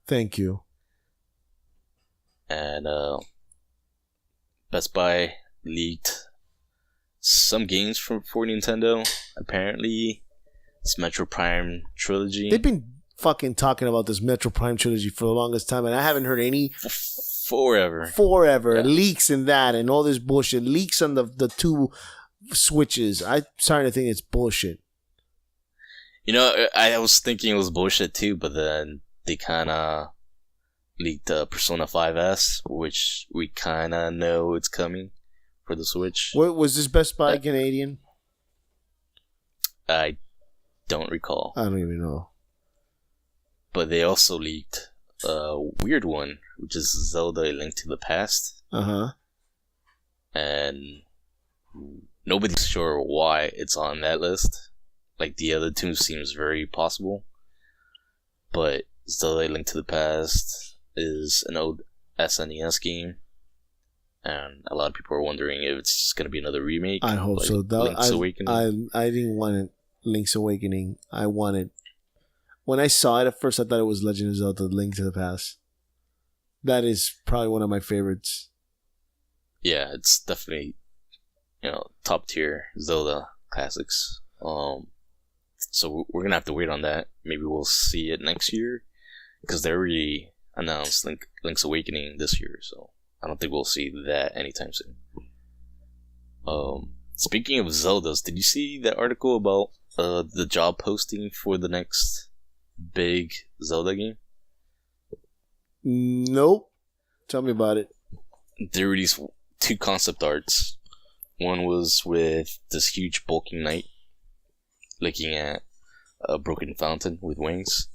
Thank you. And Best Buy leaked some games for Nintendo. Apparently, it's Metro Prime Trilogy. They've been fucking talking about this Metro Prime Trilogy for the longest time, and I haven't heard any forever yeah. Leaks in that and all this bullshit. Leaks on the two Switches. I'm starting to think it's bullshit. You know, I was thinking it was bullshit too, but then they kind of leaked Persona 5S, which we kind of know it's coming for the Switch. What was this Best Buy Canadian? I don't recall. I don't even know. But they also leaked a weird one, which is Zelda: A Link to the Past. And nobody's sure why it's on that list. Like, the other two seems very possible. But Zelda: A Link to the Past is an old SNES game. And a lot of people are wondering if it's just going to be another remake. I hope like so. Link's Awakening. I didn't want it Link's Awakening. I wanted... When I saw it at first, I thought it was Legend of Zelda: Link to the Past. That is probably one of my favorites. Yeah, it's definitely, top tier Zelda classics. So we're gonna have to wait on that. Maybe we'll see it next year, because they already announced Link's Awakening this year. So I don't think we'll see that anytime soon. Speaking of Zeldas, did you see that article about the job posting for the next big Zelda game? Nope. Tell me about it. They released 2 concept arts. One was with this huge bulking knight looking at a broken fountain with wings.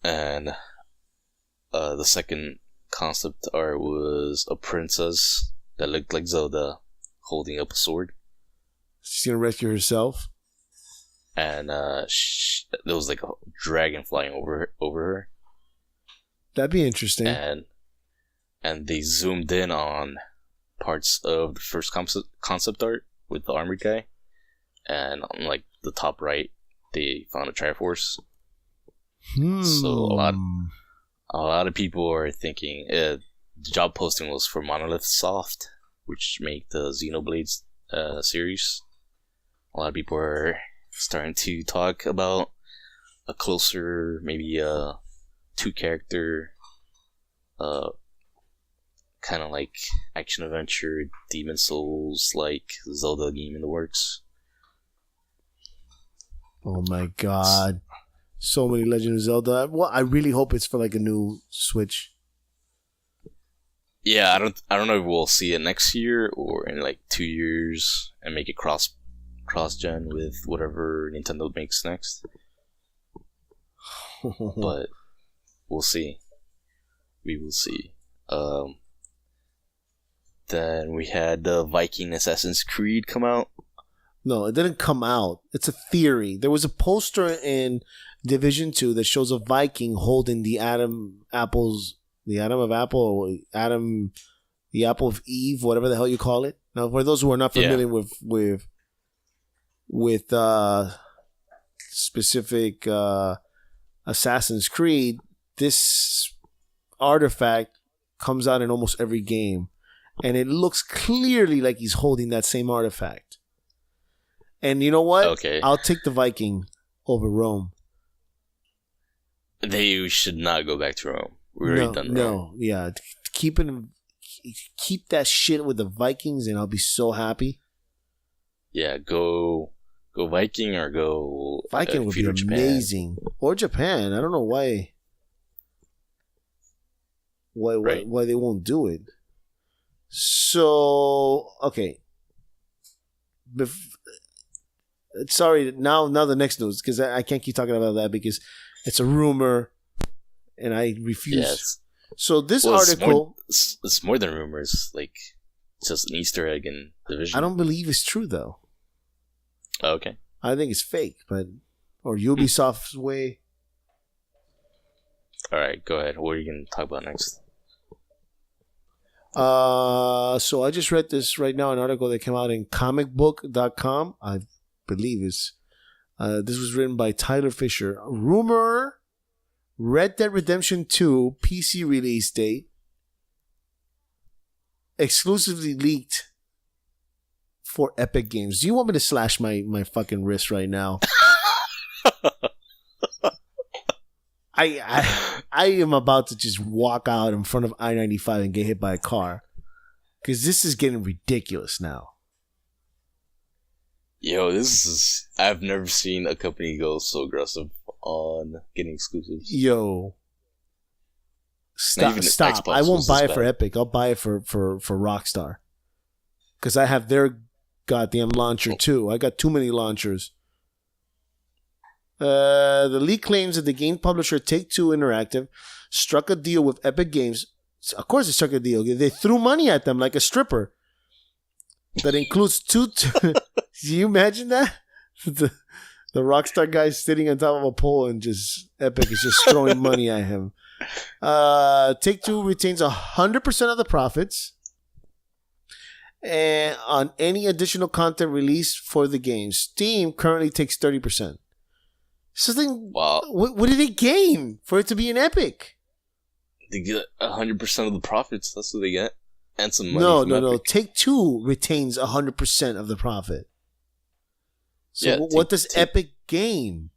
And the second concept art was a princess that looked like Zelda holding up a sword. She's gonna rescue herself? And there was like a dragon flying over her. That'd be interesting. And they zoomed in on parts of the first concept art with the armored guy, and on like the top right, they found a Triforce. So a lot of people are thinking the job posting was for Monolith Soft, which make the Xenoblade series. A lot of people are starting to talk about a closer, maybe a 2-character, kind of like action adventure, Demon Souls like Zelda game in the works. Oh my god. So many Legend of Zelda. Well, I really hope it's for like a new Switch. Yeah, I don't know if we'll see it next year or in like 2 years and make it cross-gen with whatever Nintendo makes next. But we'll see. We will see. Then we had the Viking Assassin's Creed come out. No, it didn't come out. It's a theory. There was a poster in Division 2 that shows a Viking holding the apple of Eve, whatever the hell you call it. Now, for those who are not familiar with specific Assassin's Creed, this artifact comes out in almost every game, and it looks clearly like he's holding that same artifact. And you know what? Okay. I'll take the Viking over Rome. They should not go back to Rome. We're already done Rome. No, yeah. Keep that shit with the Vikings, and I'll be so happy. Yeah, go Viking or go Viking would be amazing. Japan. Or Japan. I don't know why they won't do it. So, okay. Sorry, now the next news, because I can't keep talking about that because it's a rumor and I refuse. Yes. So this article... It's more than rumors. Like, it's just an Easter egg in Division. I don't believe it's true, though. Okay. I think it's fake, or Ubisoft's way. All right, go ahead. What are you going to talk about next? So I just read this right now, an article that came out in comicbook.com. I believe this was written by Tyler Fisher. Rumor: Red Dead Redemption 2 PC release date exclusively leaked for Epic Games. Do you want me to slash my fucking wrist right now? I am about to just walk out in front of I-95 and get hit by a car. Because this is getting ridiculous now. Yo, I've never seen a company go so aggressive on getting exclusives. Yo. Stop. Xbox I won't buy it for Epic. I'll buy it for Rockstar. Because I have their goddamn launcher too. I got too many launchers. The leak claims that the game publisher Take-Two Interactive struck a deal with Epic Games. Of course they struck a deal. They threw money at them like a stripper. That includes two... Can you imagine that? The Rockstar guy sitting on top of a pole and just Epic is just throwing money at him. Take-Two retains 100% of the profits and on any additional content released for the game. Steam currently takes 30%. Wow. What did they gain for it to be an Epic? They get 100% of the profits. That's what they get. And some money. No. Take-Two retains 100% of the profit. So yeah, what does Epic gain?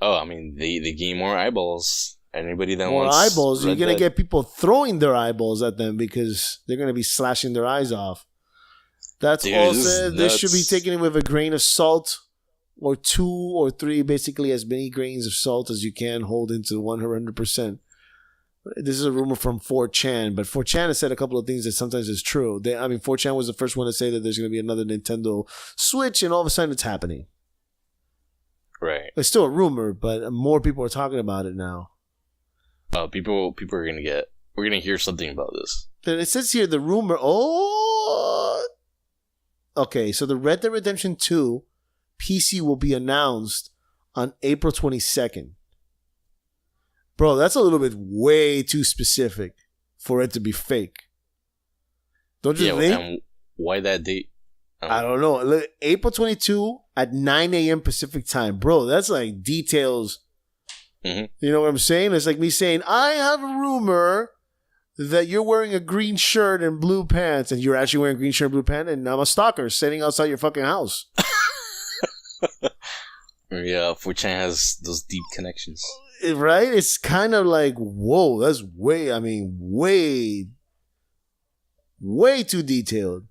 Oh, I mean, they gain more eyeballs. Anybody that more wants eyeballs, you're going to get people throwing their eyeballs at them because they're going to be slashing their eyes off. That's all said. This should be taken with a grain of salt. Or 2 or 3, basically as many grains of salt as you can hold into 100%. This is a rumor from 4chan, but 4chan has said a couple of things that sometimes is true. 4chan was the first one to say that there's going to be another Nintendo Switch, and all of a sudden it's happening. Right. It's still a rumor, but more people are talking about it now. People are going to get... We're going to hear something about this. It says here the rumor... Okay, so the Red Dead Redemption 2... PC will be announced on April 22nd. Bro, that's a little bit way too specific for it to be fake. Don't you think? And why that date? I don't know. Look, April 22 at 9 a.m. Pacific time. Bro, that's like details. Mm-hmm. You know what I'm saying? It's like me saying, I have a rumor that you're wearing a green shirt and blue pants, and you're actually wearing a green shirt and blue pants, and I'm a stalker sitting outside your fucking house. Yeah, 4chan has those deep connections. Right? It's kind of like, whoa, that's way too detailed.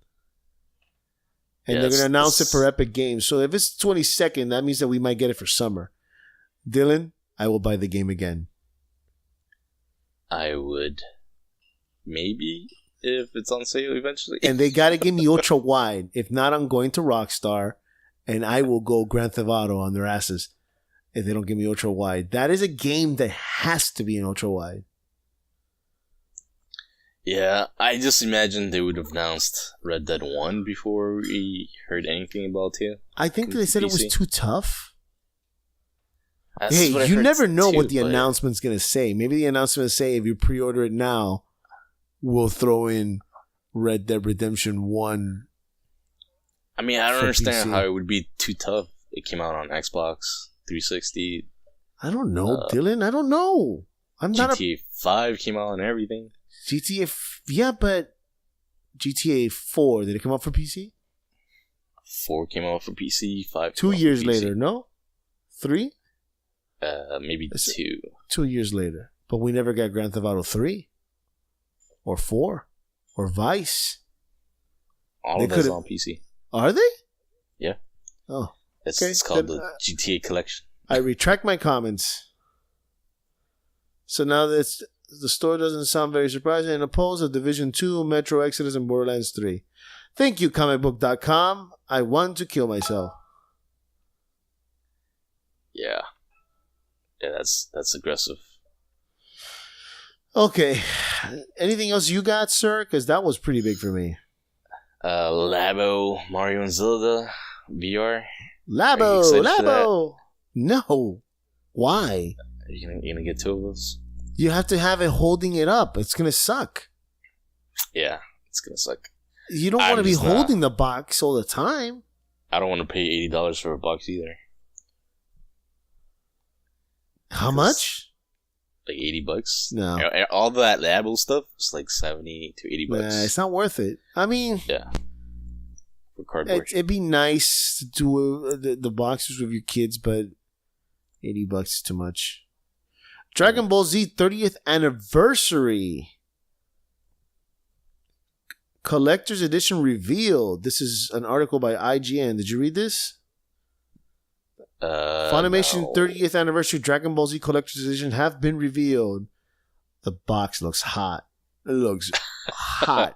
And they're going to announce it for Epic Games. So if it's 22nd, that means that we might get it for summer. Dylan, I will buy the game again. I would. Maybe, if it's on sale eventually. And they got to give me ultra wide. If not, I'm going to Rockstar. And I will go Grand Theft Auto on their asses if they don't give me ultra wide. That is a game that has to be an ultra wide. Yeah, I just imagined they would have announced Red Dead 1 before we heard anything about it. I think they said it was too tough. Hey, you never know what the announcement's going to say. Maybe the announcement will say, if you pre-order it now, we'll throw in Red Dead Redemption 1. I mean, I don't understand how it would be too tough. It came out on Xbox 360. I don't know, Dylan. I don't know. GTA 5 came out on everything. Yeah, but GTA 4, did it come out for PC? 4 came out for PC, 5 2 years later, no? 3? Maybe 2. 2 years later. But we never got Grand Theft Auto 3. Or 4. Or Vice. All of that's on PC. Are they? Yeah. Oh. It's called the GTA Collection. I retract my comments. So now the store doesn't sound very surprising and opposed of Division 2, Metro Exodus, and Borderlands 3. Thank you, comicbook.com. I want to kill myself. Yeah. Yeah, that's aggressive. Okay. Anything else you got, sir? Because that was pretty big for me. Labo, Mario and Zelda, VR. Labo. No. Why? You gonna get two of those? You have to have it holding it up. It's gonna suck. Yeah, it's gonna suck. You don't want to be holding the box all the time. I don't want to pay $80 for a box either. How much? Like $80. No, all that Labo stuff is like $70 to $80. nah, it's not worth it. I mean, yeah, for cardboard. it'd be nice to do the boxes with your kids, but $80 is too much. Dragon Ball Z 30th anniversary collector's edition revealed. This is an article by IGN. Did you read this? Funimation No. 30th anniversary Dragon Ball Z collector's edition have been revealed. The box looks hot. It looks hot.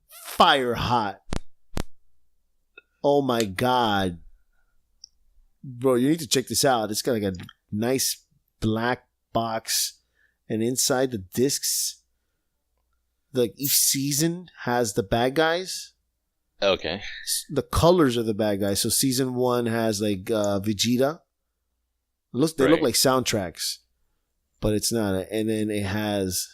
Fire hot. Oh my god. Bro, you need to check this out. It's got like a nice black box, and inside the discs, like each season has the bad guys. Okay. The colors of the bad guys. So season 1 has like Vegeta. They look like soundtracks, but it's not. And then it has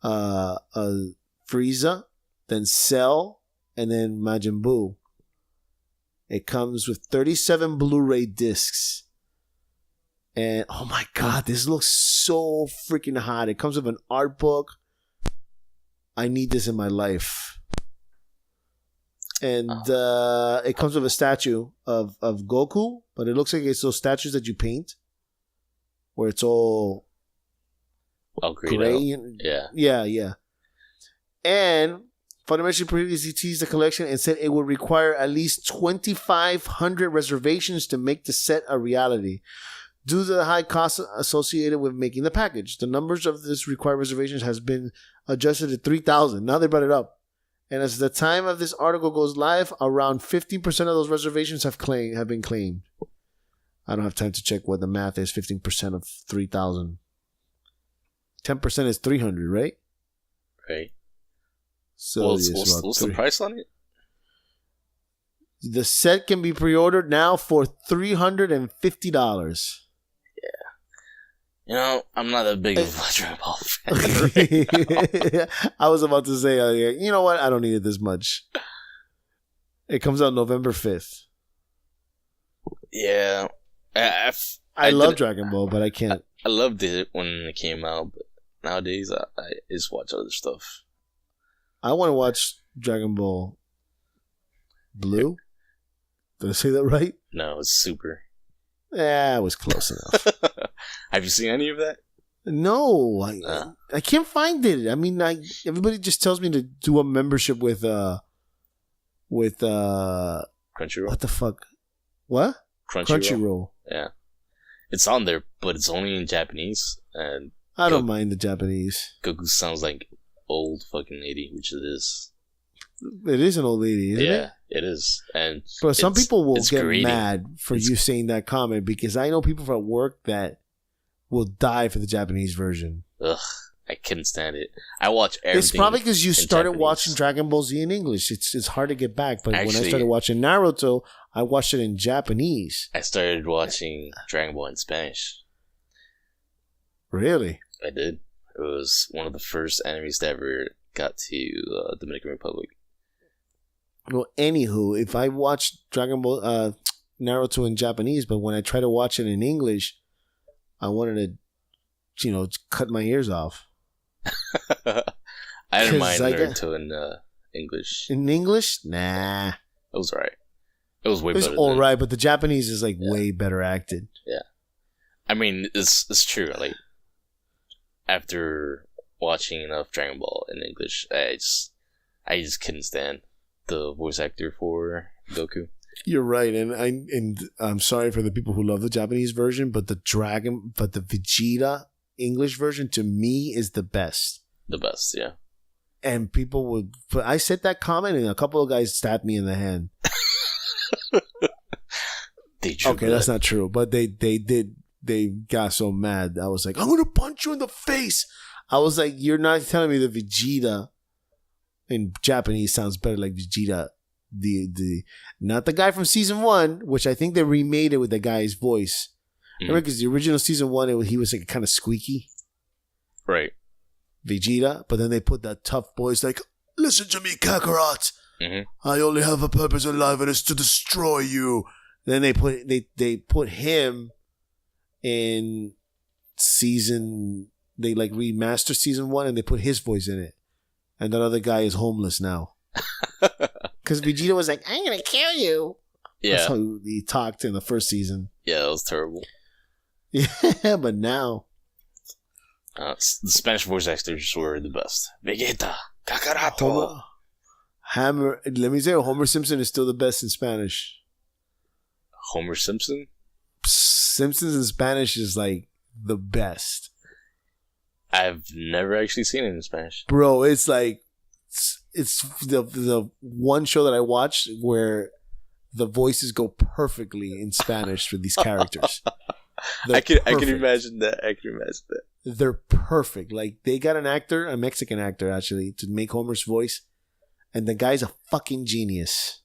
Frieza, then Cell, and then Majin Buu. It comes with 37 Blu-ray discs. And oh my god, this looks so freaking hot. It comes with an art book. I need this in my life. And it comes with a statue of Goku, but it looks like it's those statues that you paint, where it's all gray. Yeah. And Funimation previously teased the collection and said it would require at least 2,500 reservations to make the set a reality. Due to the high cost associated with making the package, the numbers of this required reservations has been adjusted to 3,000. Now they brought it up. And as the time of this article goes live, around 15% of those reservations have been claimed. I don't have time to check what the math is. 15% of 3,000. 10% is 300, right? Right. So what's the price on it? The set can be pre-ordered now for $350. You know, I'm not that big of a Dragon Ball fan. I was about to say, you know what? I don't need it this much. It comes out November 5th. Yeah. I love Dragon Ball, but I can't. I loved it when it came out, but nowadays I just watch other stuff. I want to watch Dragon Ball Blue. Did I say that right? No, it's Super. Yeah, it was close enough. Have you seen any of that? No, I can't find it. I mean, everybody just tells me to do a membership with Crunchyroll. What the fuck? What? Crunchyroll. Yeah, it's on there, but it's only in Japanese, and I don't mind the Japanese. Goku sounds like old fucking lady, which it is. It is an old lady, isn't it? Yeah, it is. And but some people will get grating. mad for you saying that comment, because I know people from work that will die for the Japanese version. Ugh, I couldn't stand it. I watch everything. It's probably because you started Japanese. watching Dragon Ball Z in English. It's hard to get back. But Actually, when I started watching Naruto, I watched it in Japanese. I started watching Dragon Ball in Spanish. Really? I did. It was one of the first animes that ever got to Dominican Republic. Well, anywho, if I watched Dragon Ball Naruto in Japanese, but when I try to watch it in English, I wanted to, cut my ears off. I didn't mind Naruto in English. In English? Nah. It was alright. It was way better. It was alright, but the Japanese is way better acted. Yeah. I mean, it's true. Like, after watching enough Dragon Ball in English, I just couldn't stand the voice actor for Goku. You're right, and I'm sorry for the people who love the Japanese version, but the Vegeta English version to me is the best. The best, yeah. And people would. But I said that comment, and a couple of guys stabbed me in the hand. Okay, that's not true, but they did. They got so mad. I was like, I'm gonna punch you in the face. I was like, you're not telling me the Vegeta in Japanese sounds better like Vegeta. The not the guy from season 1, which I think they remade it with the guy's voice. Remember, because the original season 1, he was like kind of squeaky. Right. Vegeta, but then they put that tough voice like, "Listen to me, Kakarot. I only have a purpose in life, and it's to destroy you." Then they put him in season. They like remastered season 1, and they put his voice in it. And that other guy is homeless now because Vegeta was like, "I'm gonna kill you." Yeah, that's how he talked in the first season. Yeah, that was terrible. Yeah, but now. The Spanish voice actors were the best. Vegeta, Kakarato. Hammer. Let me say, Homer Simpson is still the best in Spanish. Homer Simpson? Simpsons in Spanish is like the best. I've never actually seen it in Spanish. Bro, it's like it's the one show that I watched where the voices go perfectly in Spanish for these characters. I can imagine that. They're perfect. Like, they got an actor, a Mexican actor actually, to make Homer's voice, and the guy's a fucking genius.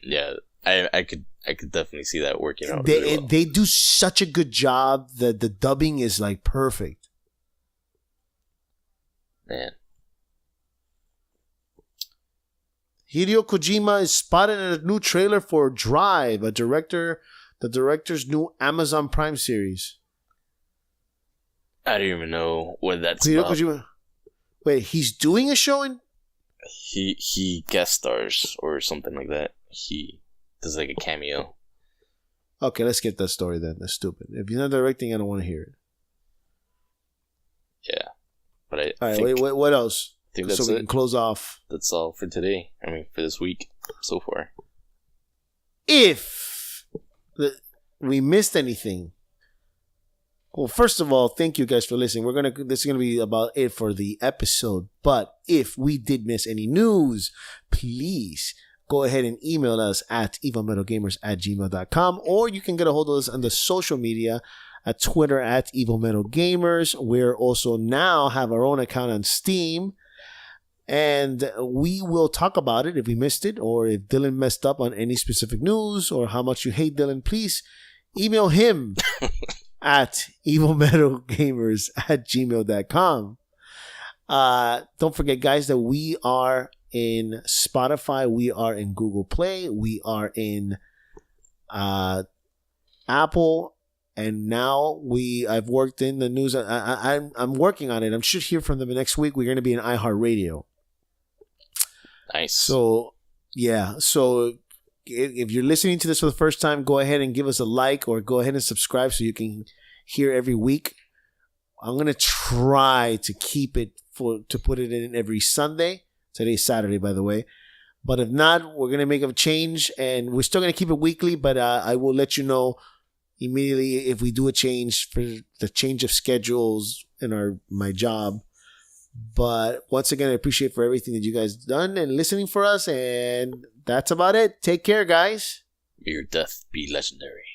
Yeah, I could definitely see that working out. Really well. They do such a good job that the dubbing is like perfect. Man. Hideo Kojima is spotted in a new trailer for Drive, the director's new Amazon Prime series. I don't even know what that's Hideo about. Kojima. Wait, he's doing a show in? He guest stars or something like that. He does like a cameo. Okay, let's get that story then. That's stupid. If you're not directing, I don't want to hear it. Yeah. But I all right, wait, what else? I think that's so we it. Can close off. That's all for today. I mean, for this week so far. If we missed anything, well, first of all, thank you guys for listening. This is gonna be about it for the episode. But if we did miss any news, please go ahead and email us at evilmetalgamers@gmail.com, or you can get a hold of us on the social media at Twitter at evilmetalgamers. We're also now have our own account on Steam, and we will talk about it if we missed it, or if Dylan messed up on any specific news, or how much you hate Dylan. Please email him at evilmetalgamers@gmail.com. Don't forget, guys, that we are in Spotify, we are in Google Play, we are in Apple, and now I've worked in the news. I'm working on it. I should hear from them next week. We're going to be in iHeartRadio. Nice. So, yeah. So, if you're listening to this for the first time, go ahead and give us a like, or go ahead and subscribe so you can hear every week. I'm going to try to keep it to put it in every Sunday. Today's Saturday, by the way. But if not, we're going to make a change, and we're still going to keep it weekly, but I will let you know immediately if we do a change for the change of schedules in my job. But once again, I appreciate for everything that you guys done and listening for us, and that's about it. Take care, guys. May your death be legendary.